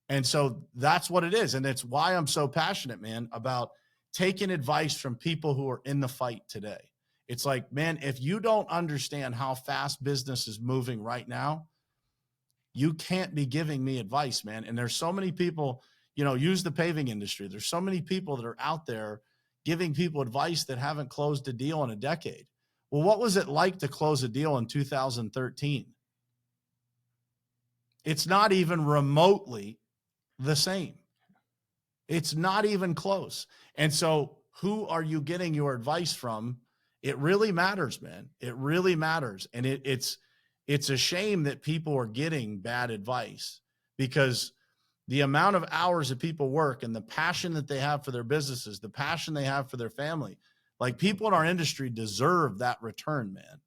And so that's what it is. And it's why I'm so passionate, man, about taking advice from people who are in the fight today. It's like, man, if you don't understand how fast business is moving right now, you can't be giving me advice, man. And there's so many people, you know, use the paving industry. There's so many people that are out there giving people advice that haven't closed a deal in a decade. Well, what was it like to close a deal in 2013? It's not even remotely the same. It's not even close. And so who are you getting your advice from? It really matters, man. It really matters. And it's a shame that people are getting bad advice, because the amount of hours that people work and the passion that they have for their businesses, the passion they have for their family, like people in our industry deserve that return, man.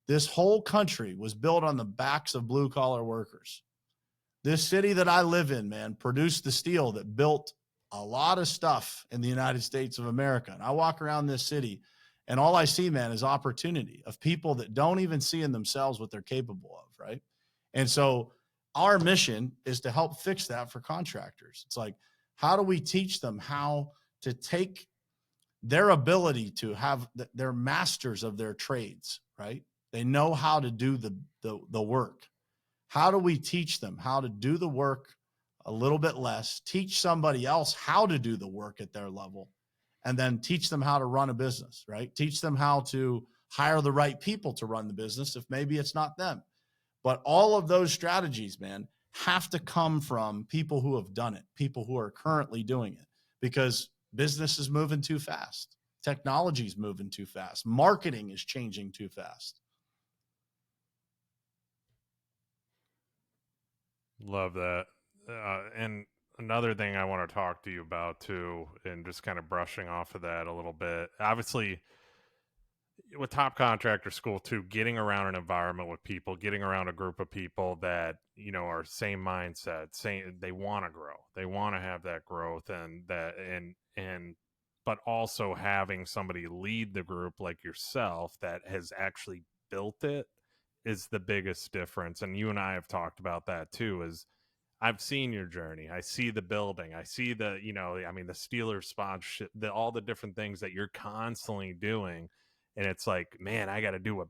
This whole country was built on the backs of blue collar workers. This city that I live in, man, produced the steel that built a lot of stuff in the United States of America. And I walk around this city and all I see, man, is opportunity of people that don't even see in themselves what they're capable of, right? And so our mission is to help fix that for contractors. It's like, how do we teach them how to take their ability to have their masters of their trades, right? They know how to do the work. How do we teach them how to do the work a little bit less, teach somebody else how to do the work at their level, and then teach them how to run a business, right? Teach them how to hire the right people to run the business if maybe it's not them. But all of those strategies, man, have to come from people who have done it, people who are currently doing it, because business is moving too fast. Technology is moving too fast. Marketing is changing too fast. Love that. And another thing I want to talk to you about too, and just kind of brushing off of that a little bit, obviously with Top Contractor School too, getting around an environment with people, getting around a group of people that, you know, are same mindset, same, they want to grow, they want to have that growth, and but also having somebody lead the group like yourself that has actually built it is the biggest difference. And you and I have talked about that too, is I've seen your journey. I see the building. I see the, you know, I mean, the Steelers sponsorship, all the different things that you're constantly doing. And it's like, man, I got to do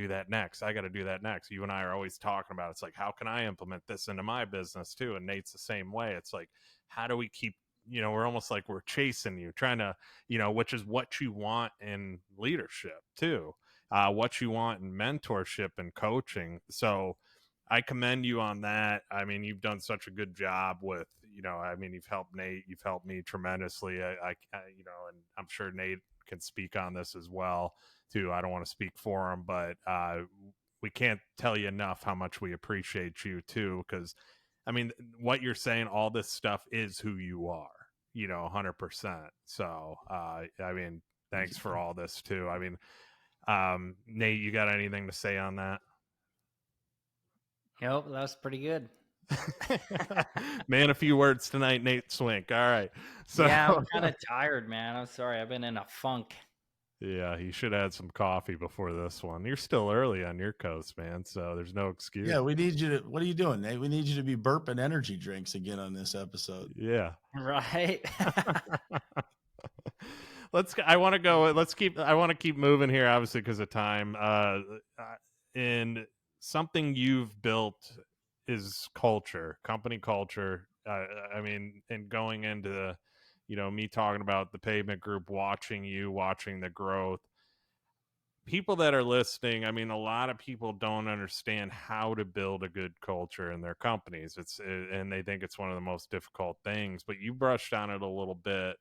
that next. I got to do that next. You and I are always talking about, it's like, how can I implement this into my business too? And Nate's the same way. It's like, how do we keep, you know, we're almost like we're chasing you, trying to, you know, which is what you want in leadership too, what you want in mentorship and coaching. So I commend you on that. I mean, you've done such a good job with, you know, I mean, you've helped Nate, you've helped me tremendously. I you know, and I'm sure Nate can speak on this as well too. I don't want to speak for him, but we can't tell you enough how much we appreciate you too. Because I mean, what you're saying, all this stuff is who you are, you know, 100%. So I mean, thanks for all this too. I mean, Nate, you got anything to say on that? Yep, that was pretty good. Man, a few words tonight, Nate Swink. All right. So yeah, I'm kind of tired, man. I'm sorry. I've been in a funk. Yeah, you should have had some coffee before this one. You're still early on your coast, man, so there's no excuse. Yeah, we need you to, what are you doing, Nate? We need you to be burping energy drinks again on this episode. Yeah. Right. I want to keep moving here, obviously, because of time. And something you've built is culture, company culture. I mean, and going into, you know, me talking about the pavement group, watching the growth, people that are listening, I mean, a lot of people don't understand how to build a good culture in their companies. And they think it's one of the most difficult things, but you brushed on it a little bit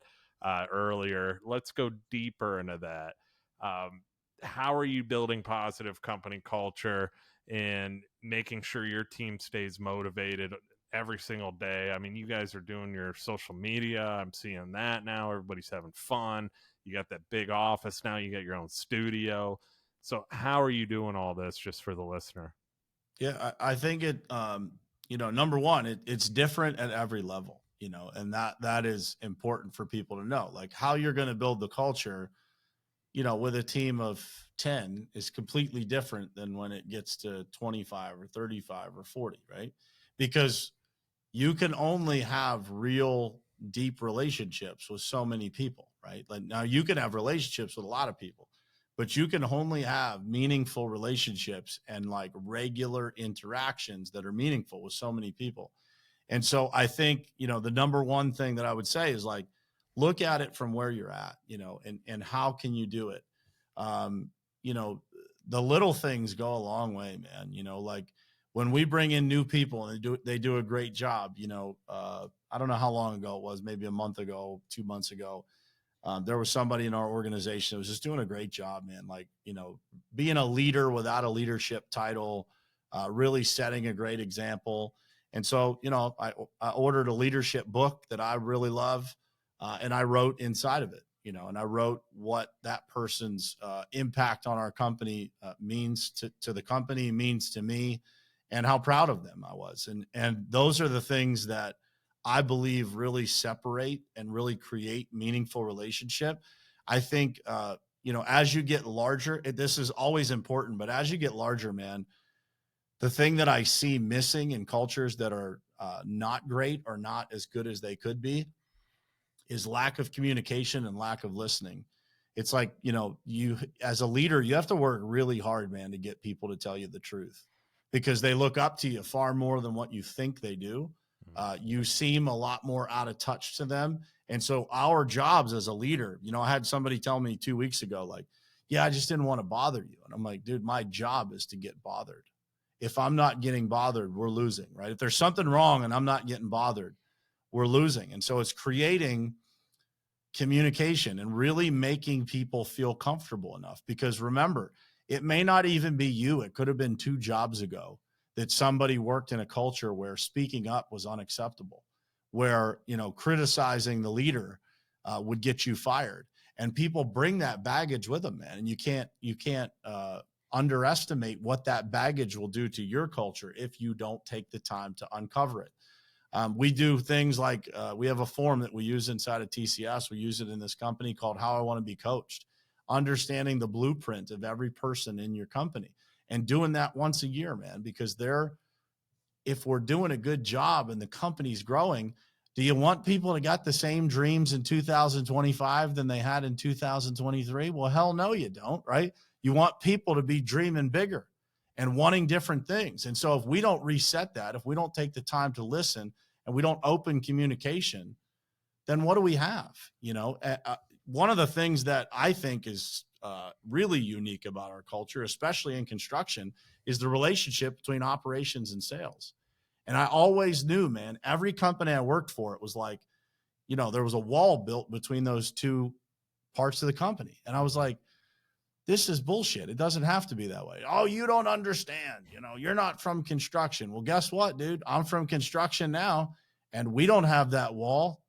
earlier. Let's go deeper into that. How are you building positive company culture and making sure your team stays motivated every single day? I mean, you guys are doing your social media. I'm seeing that now. Everybody's having fun. You got that big office now. You got your own studio. So how are you doing all this, just for the listener? Yeah, I think it, number one, it's different at every level, and that is important for people to know, like how you're going to build the culture, with a team of 10 is completely different than when it gets to 25 or 35 or 40, right? Because you can only have real deep relationships with so many people, right? Like now you can have relationships with a lot of people, but you can only have meaningful relationships and like regular interactions that are meaningful with so many people. And so I think, the number one thing that I would say is like, look at it from where you're at, and how can you do it? Um, the little things go a long way, man. Like when we bring in new people and they do a great job, I don't know how long ago it was, maybe a month ago, 2 months ago. There was somebody in our organization that was just doing a great job, man. Like, being a leader without a leadership title, really setting a great example. And so, I ordered a leadership book that I really love. And I wrote inside of it, and I wrote what that person's impact on our company means to the company, means to me, and how proud of them I was. And those are the things that I believe really separate and really create meaningful relationship. I think, as you get larger, this is always important, but as you get larger, man, the thing that I see missing in cultures that are not great or not as good as they could be is lack of communication and lack of listening. It's like, you as a leader, you have to work really hard, man, to get people to tell you the truth because they look up to you far more than what you think they do. You seem a lot more out of touch to them. And so our jobs as a leader, I had somebody tell me 2 weeks ago, like, yeah, I just didn't want to bother you. And I'm like, dude, my job is to get bothered. If I'm not getting bothered, we're losing, right? If there's something wrong and I'm not getting bothered, we're losing. And so it's creating communication and really making people feel comfortable enough, because remember, it may not even be you. It could have been 2 jobs ago that somebody worked in a culture where speaking up was unacceptable, where, criticizing the leader would get you fired. And people bring that baggage with them, man. And you can't underestimate what that baggage will do to your culture if you don't take the time to uncover it. We do things like we have a form that we use inside of TCS. We use it in this company called How I Want to Be Coached, understanding the blueprint of every person in your company and doing that once a year, man, because if we're doing a good job and the company's growing, do you want people to got the same dreams in 2025 than they had in 2023? Well, hell no, you don't, right? You want people to be dreaming bigger and wanting different things. And so if we don't reset that, if we don't take the time to listen and we don't open communication, then what do we have? One of the things that I think is really unique about our culture, especially in construction, is the relationship between operations and sales. And I always knew, man, every company I worked for, it was like, there was a wall built between those two parts of the company. And I was like, this is bullshit. It doesn't have to be that way. Oh, you don't understand. You're not from construction. Well, guess what, dude? I'm from construction now, and we don't have that wall.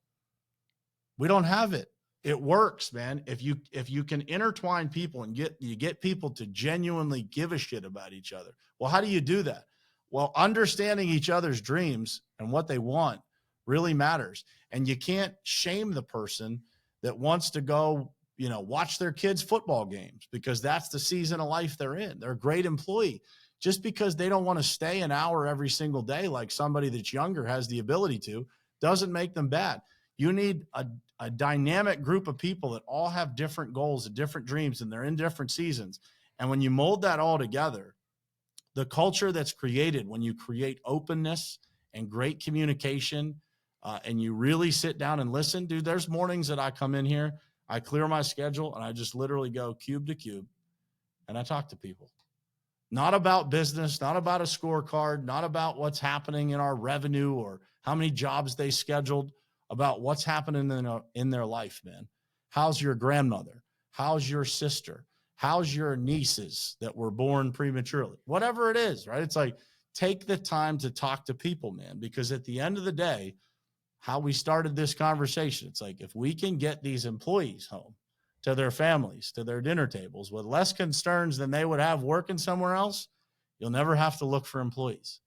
We don't have it. It works, man. If you can intertwine people and get people to genuinely give a shit about each other. Well, how do you do that? Well, understanding each other's dreams and what they want really matters. And you can't shame the person that wants to go, watch their kids' football games because that's the season of life they're in. They're a great employee. Just because they don't want to stay an hour every single day like somebody that's younger has the ability to, doesn't make them bad. You need a dynamic group of people that all have different goals and different dreams, and they're in different seasons. And when you mold that all together, the culture that's created when you create openness and great communication, and you really sit down and listen, dude, there's mornings that I come in here, I clear my schedule, and I just literally go cube to cube, and I talk to people. Not about business, not about a scorecard, not about what's happening in our revenue or how many jobs they scheduled, about what's happening in their life, man. How's your grandmother? How's your sister? How's your nieces that were born prematurely? Whatever it is, right? It's like, take the time to talk to people, man, because at the end of the day, how we started this conversation, it's like, if we can get these employees home to their families, to their dinner tables with less concerns than they would have working somewhere else, you'll never have to look for employees.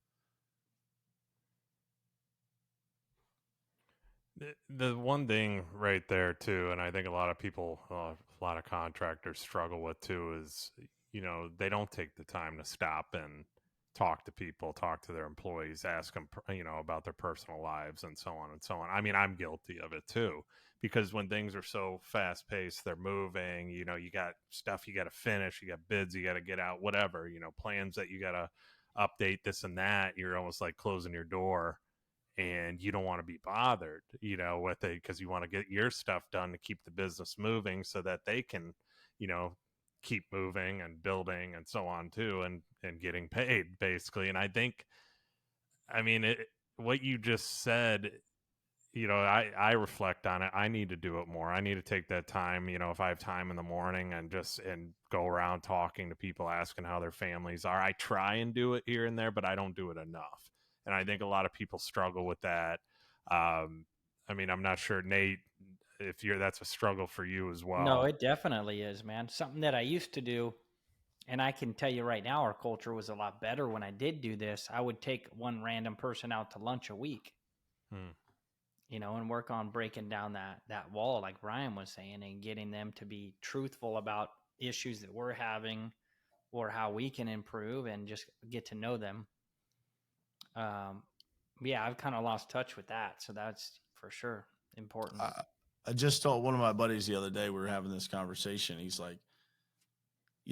The one thing right there too, and I think a lot of people, a lot of contractors struggle with too, is, they don't take the time to stop and talk to people, talk to their employees, ask them, about their personal lives and so on and so on. I mean, I'm guilty of it too, because when things are so fast paced, they're moving, you got stuff you got to finish, you got bids you got to get out, whatever, plans that you got to update, this and that. You're almost like closing your door, and you don't want to be bothered, with it, because you want to get your stuff done to keep the business moving so that they can, keep moving and building and so on too, and getting paid basically. And I think, what you just said, I reflect on it. I need to do it more. I need to take that time, if I have time in the morning, and go around talking to people, asking how their families are. I try and do it here and there, but I don't do it enough. And I think a lot of people struggle with that. I'm not sure, Nate, if that's a struggle for you as well. No, it definitely is, man. Something that I used to do, and I can tell you right now, our culture was a lot better when I did do this. I would take one random person out to lunch a week, and work on breaking down that wall, like Brian was saying, and getting them to be truthful about issues that we're having or how we can improve, and just get to know them. Yeah, I've kind of lost touch with that. So that's for sure important. I just told one of my buddies the other day, we were having this conversation. He's like,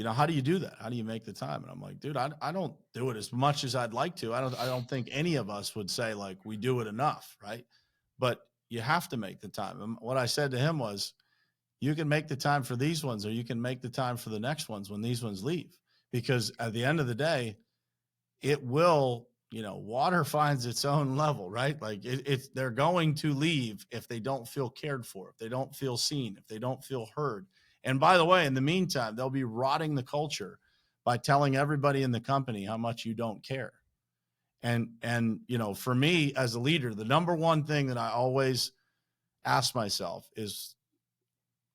how do you do that? How do you make the time? And I'm like, dude, I don't do it as much as I'd like to. I don't think any of us would say like we do it enough. Right. But you have to make the time. And what I said to him was, you can make the time for these ones, or you can make the time for the next ones when these ones leave, because at the end of the day, it will, water finds its own level, right? Like they're going to leave if they don't feel cared for, if they don't feel seen, if they don't feel heard. And by the way, in the meantime, they'll be rotting the culture by telling everybody in the company how much you don't care. And for me as a leader, the number one thing that I always ask myself is,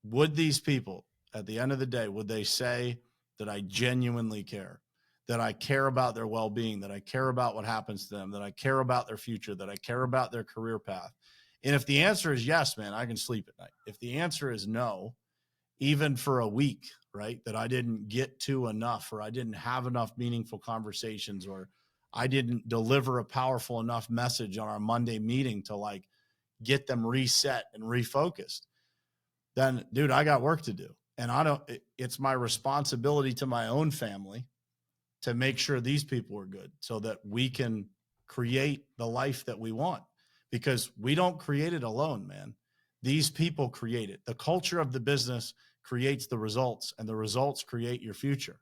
would these people at the end of the day, would they say that I genuinely care? That I care about their well-being, that I care about what happens to them, that I care about their future, that I care about their career path? And if the answer is yes, man, I can sleep at night. If the answer is no, even for a week, right, that I didn't get to enough, or I didn't have enough meaningful conversations, or I didn't deliver a powerful enough message on our Monday meeting to like get them reset and refocused, then dude, I got work to do. And it's my responsibility to my own family to make sure these people are good, so that we can create the life that we want, because we don't create it alone, man. These people create it. The culture of the business creates the results, and the results create your future.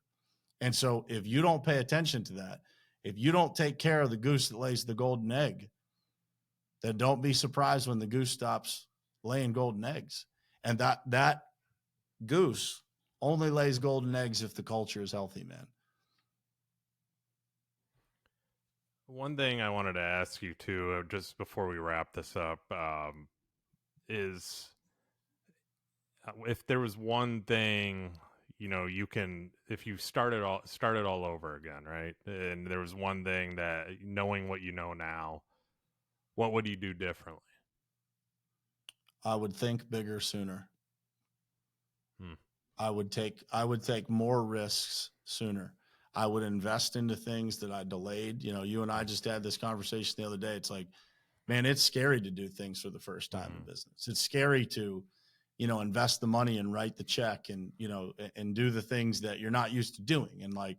And so if you don't pay attention to that, if you don't take care of the goose that lays the golden egg, then don't be surprised when the goose stops laying golden eggs. And that goose only lays golden eggs if the culture is healthy, man. One thing I wanted to ask you too, just before we wrap this up, is if there was one thing, you can, if you started all over again, right? And there was one thing that, knowing what you know now, what would you do differently? I would think bigger sooner. I would take more risks sooner. I would invest into things that I delayed. You and I just had this conversation the other day. It's like, man, it's scary to do things for the first time in business. It's scary to, invest the money and write the check and, and do the things that you're not used to doing. And like,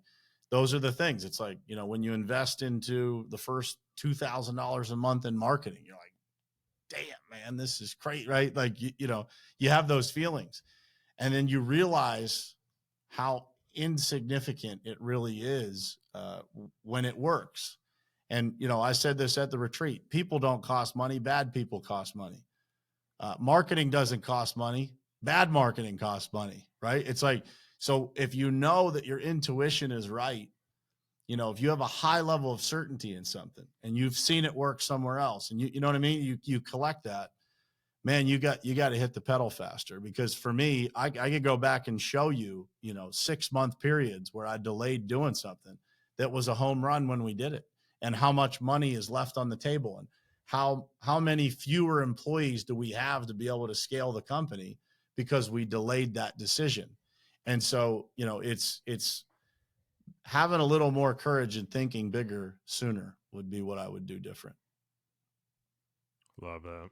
those are the things. It's like, when you invest into the first $2,000 a month in marketing, you're like, damn, man, this is great, right? Like, you have those feelings. And then you realize how insignificant it really is when it works. And, I said this at the retreat, people don't cost money. Bad people cost money. Marketing doesn't cost money. Bad marketing costs money, right? It's like, so if you know that your intuition is right, if you have a high level of certainty in something and you've seen it work somewhere else, and you know what I mean? You collect that, man, you got to hit the pedal faster. Because for me, I could go back and show you, 6-month periods where I delayed doing something that was a home run when we did it, and how much money is left on the table, and how many fewer employees do we have to be able to scale the company because we delayed that decision. And so, it's having a little more courage and thinking bigger sooner would be what I would do different. Love that.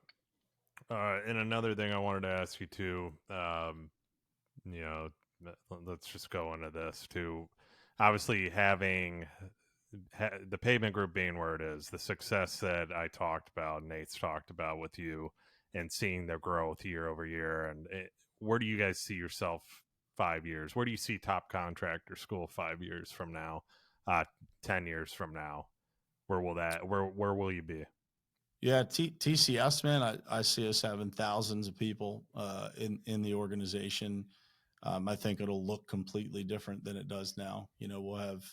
And another thing I wanted to ask you too, let's just go into this too. Obviously, having the pavement group being where it is, the success that I talked about, Nate's talked about with you, and seeing the growth year over year. And where do you guys see yourself 5 years? Where do you see Top Contractor School 5 years from now, 10 years from now? Where will you be? Yeah, TCS, man, I see us having thousands of people in the organization. I think it'll look completely different than it does now. We'll have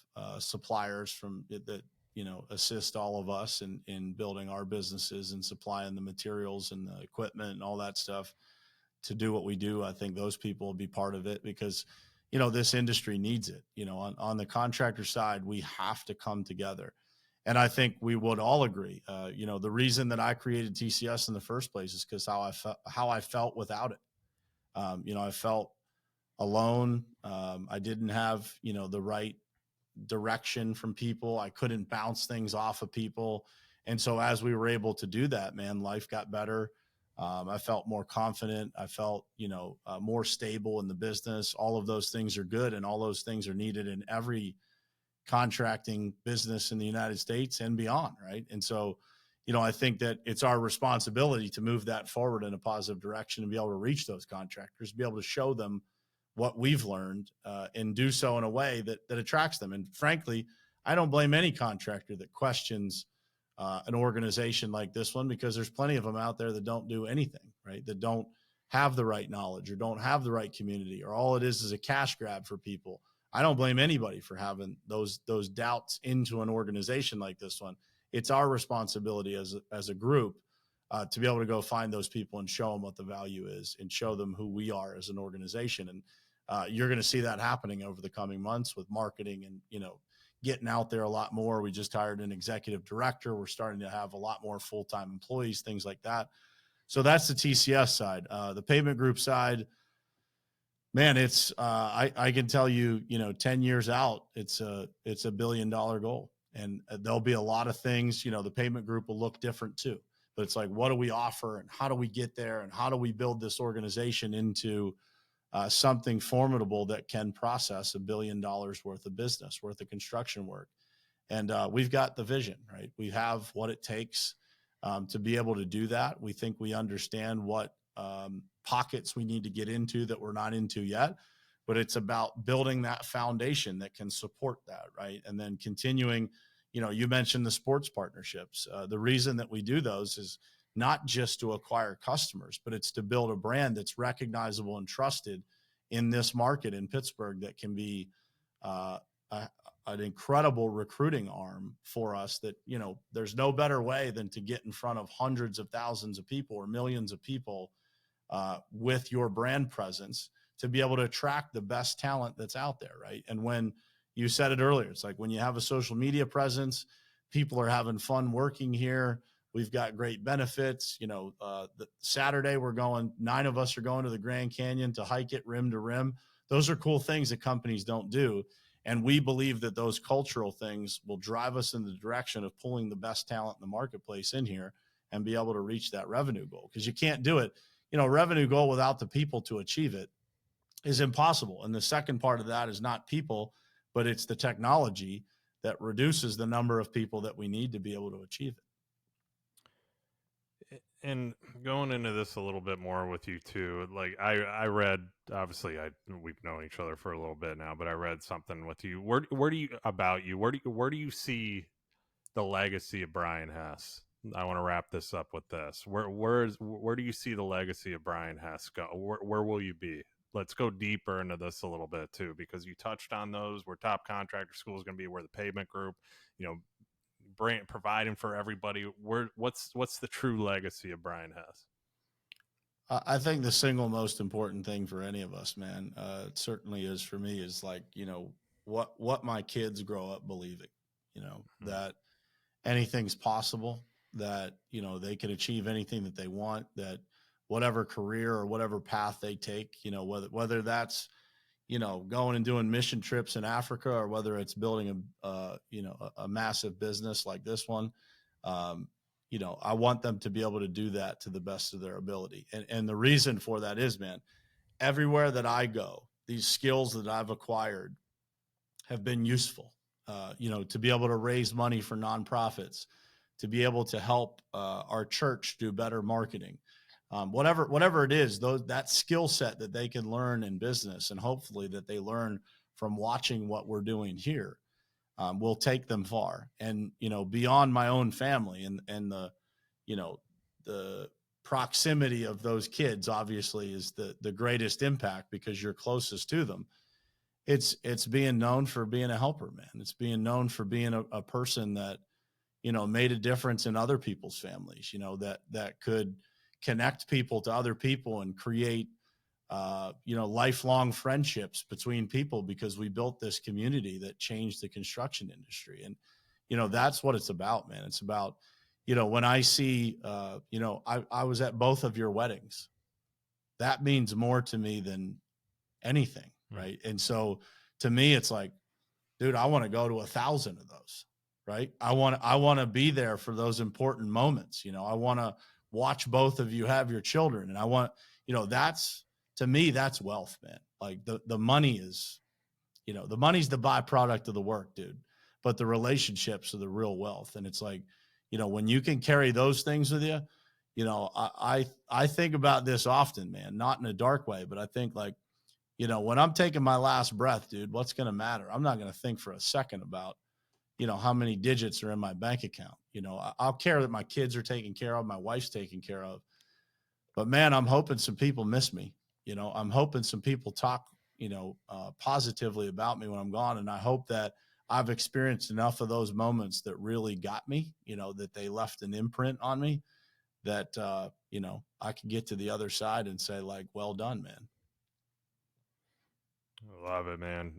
suppliers from it that, assist all of us in building our businesses and supplying the materials and the equipment and all that stuff to do what we do. I think those people will be part of it because, this industry needs it. On the contractor side, we have to come together. And I think we would all agree, the reason that I created TCS in the first place is because how I felt without it. I felt alone. I didn't have, the right direction from people. I couldn't bounce things off of people. And so as we were able to do that, man, life got better. I felt more confident. I felt, more stable in the business. All of those things are good. And all those things are needed in every contracting business in the United States and beyond. Right. And so, I think that it's our responsibility to move that forward in a positive direction and be able to reach those contractors, be able to show them what we've learned and do so in a way that attracts them. And frankly, I don't blame any contractor that questions an organization like this one, because there's plenty of them out there that don't do anything, right? That don't have the right knowledge or don't have the right community, or all it is a cash grab for people. I don't blame anybody for having those doubts into an organization like this one. It's our responsibility as a group to be able to go find those people and show them what the value is and show them who we are as an organization. And you're going to see that happening over the coming months with marketing and, getting out there a lot more. We just hired an executive director. We're starting to have a lot more full-time employees, things like that. So that's the TCS side. The pavement group side, man, it's I can tell you, 10 years out, it's a $1 billion goal, and there'll be a lot of things. The pavement group will look different too, but it's like, what do we offer and how do we get there and how do we build this organization into something formidable that can process $1 billion worth of business, worth of construction work. And we've got the vision, right? We have what it takes to be able to do that. We think we understand what pockets we need to get into that we're not into yet, but it's about building that foundation that can support that, right? And then continuing, you mentioned the sports partnerships. The reason that we do those is not just to acquire customers, but it's to build a brand that's recognizable and trusted in this market in Pittsburgh that can be an incredible recruiting arm for us. That, there's no better way than to get in front of hundreds of thousands of people or millions of people with your brand presence to be able to attract the best talent that's out there, right? And when you said it earlier, it's like when you have a social media presence, people are having fun working here. We've got great benefits. The Saturday 9 of us are going to the Grand Canyon to hike it rim to rim. Those are cool things that companies don't do. And we believe that those cultural things will drive us in the direction of pulling the best talent in the marketplace in here and be able to reach that revenue goal. Because you can't do it, revenue goal without the people to achieve it is impossible. And the second part of that is not people, but it's the technology that reduces the number of people that we need to be able to achieve it. And going into this a little bit more with you too, like I read, obviously we've known each other for a little bit now, but I read something with you. Where do you about you? Where do you see the legacy of Brian Hess? I want to wrap this up with this. Where do you see the legacy of Brian Hess go? Where will you be? Let's go deeper into this a little bit too, because you touched on those. Where Top Contractor School is going to be, where the Pavement Group, you know, providing for everybody. What's the true legacy of Brian Hess? I think the single most important thing for any of us, man, it certainly is for me, is like, what my kids grow up believing, that anything's possible, that, they can achieve anything that they want, that whatever career or whatever path they take, whether that's, going and doing mission trips in Africa, or whether it's building a massive business like this one. I want them to be able to do that to the best of their ability. And the reason for that is, man, everywhere that I go, these skills that I've acquired have been useful, to be able to raise money for nonprofits, to be able to help our church do better marketing. Whatever it is, that skill set that they can learn in business, and hopefully that they learn from watching what we're doing here, will take them far. And, beyond my own family and the proximity of those kids, obviously, is the greatest impact, because you're closest to them. It's being known for being a helper, man. It's being known for being a person that, made a difference in other people's families, that could connect people to other people and create, lifelong friendships between people, because we built this community that changed the construction industry. And, that's what it's about, man. It's about, when I see, I was at both of your weddings. That means more to me than anything. Right. And so to me, it's like, dude, I want to go to 1,000 of those. Right. I want to be there for those important moments. I want to watch both of you have your children. And I want, to me, that's wealth, man. Like the money is, the money's the byproduct of the work, dude, but the relationships are the real wealth. And it's like, when you can carry those things with you, I think about this often, man, not in a dark way, but I think like, when I'm taking my last breath, dude, what's going to matter? I'm not going to think for a second about, how many digits are in my bank account. I'll care that my kids are taken care of, my wife's taken care of. But man, I'm hoping some people miss me. I'm hoping some people talk, positively about me when I'm gone. And I hope that I've experienced enough of those moments that really got me, that they left an imprint on me, that, I can get to the other side and say, like, well done, man. Love it, man.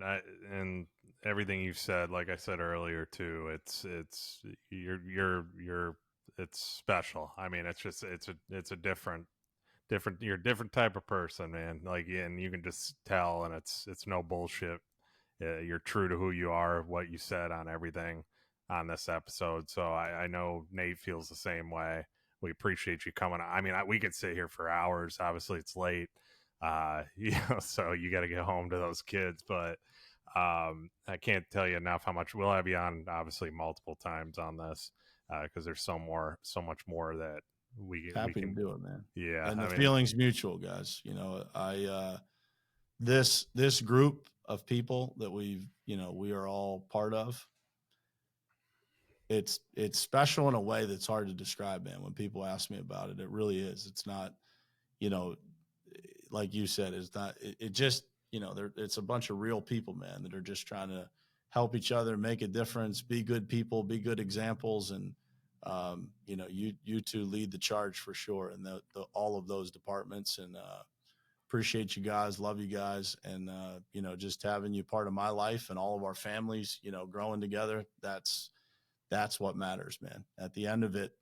And everything you've said, like I said earlier too, it's special. I mean, it's a different, you're a different type of person, man. Like, and you can just tell, and it's no bullshit. You're true to who you are, what you said on everything on this episode. So I know Nate feels the same way. We appreciate you coming on. I mean, we could sit here for hours. Obviously it's late. So you got to get home to those kids, but I can't tell you enough how much we'll have you on, obviously, multiple times on this, because there's so much more that we Happy can to do it, man. Yeah, And the feeling's mutual, guys. This group of people that we are all part of, it's special in a way that's hard to describe, man. When people ask me about it, it really is. It's not, like you said, it just, it's a bunch of real people, man, that are just trying to help each other, make a difference, be good people, be good examples. And, you two lead the charge for sure. And all of those departments, and, appreciate you guys, love you guys. And, just having you part of my life and all of our families, growing together, that's what matters, man. At the end of it,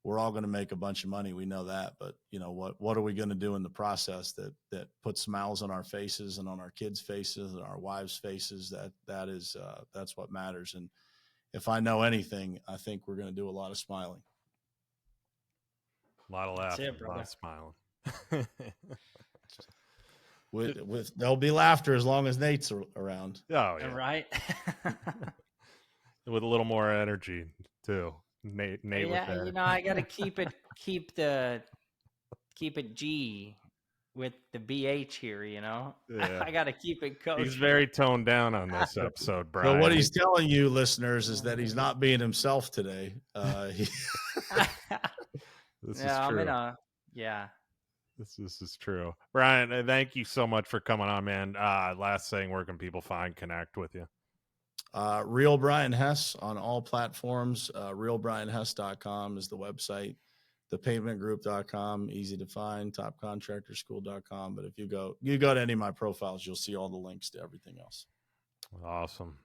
we're all going to make a bunch of money. We know that, but what are we going to do in the process that puts smiles on our faces and on our kids' faces and our wives' faces? That's what matters. And if I know anything, I think we're going to do a lot of smiling. A lot of laughing, a lot of smiling. with there'll be laughter as long as Nate's around. Oh yeah, right. With a little more energy too. Nate with Yeah, that. I got to keep it G with the BH here. Yeah. I got to keep it kosher. He's very toned down on this episode, Brian. So what he's telling you, listeners, is that he's not being himself today. This is Yeah, true. Yeah. This is true. Brian, thank you so much for coming on, man. Last thing, where can people connect with you? Real Brian Hess on all platforms. RealBrianHess.com is the website. thepavementgroup.com, easy to find. Topcontractorschool.com. But if you go to any of my profiles, you'll see all the links to everything else. Awesome.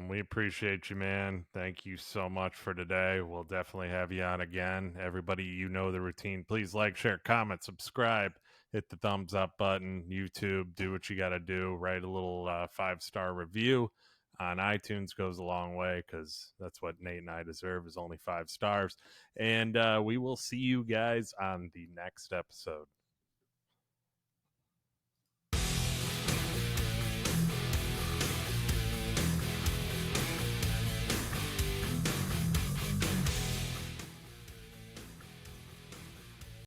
We appreciate you, man. Thank you so much for today. We'll definitely have you on again. Everybody, you know the routine. Please like, share, comment, subscribe, hit the thumbs up button. YouTube, do what you got to do. Write a little 5-star review on iTunes, goes a long way, because that's what Nate and I deserve, is only 5 stars. And we will see you guys on the next episode.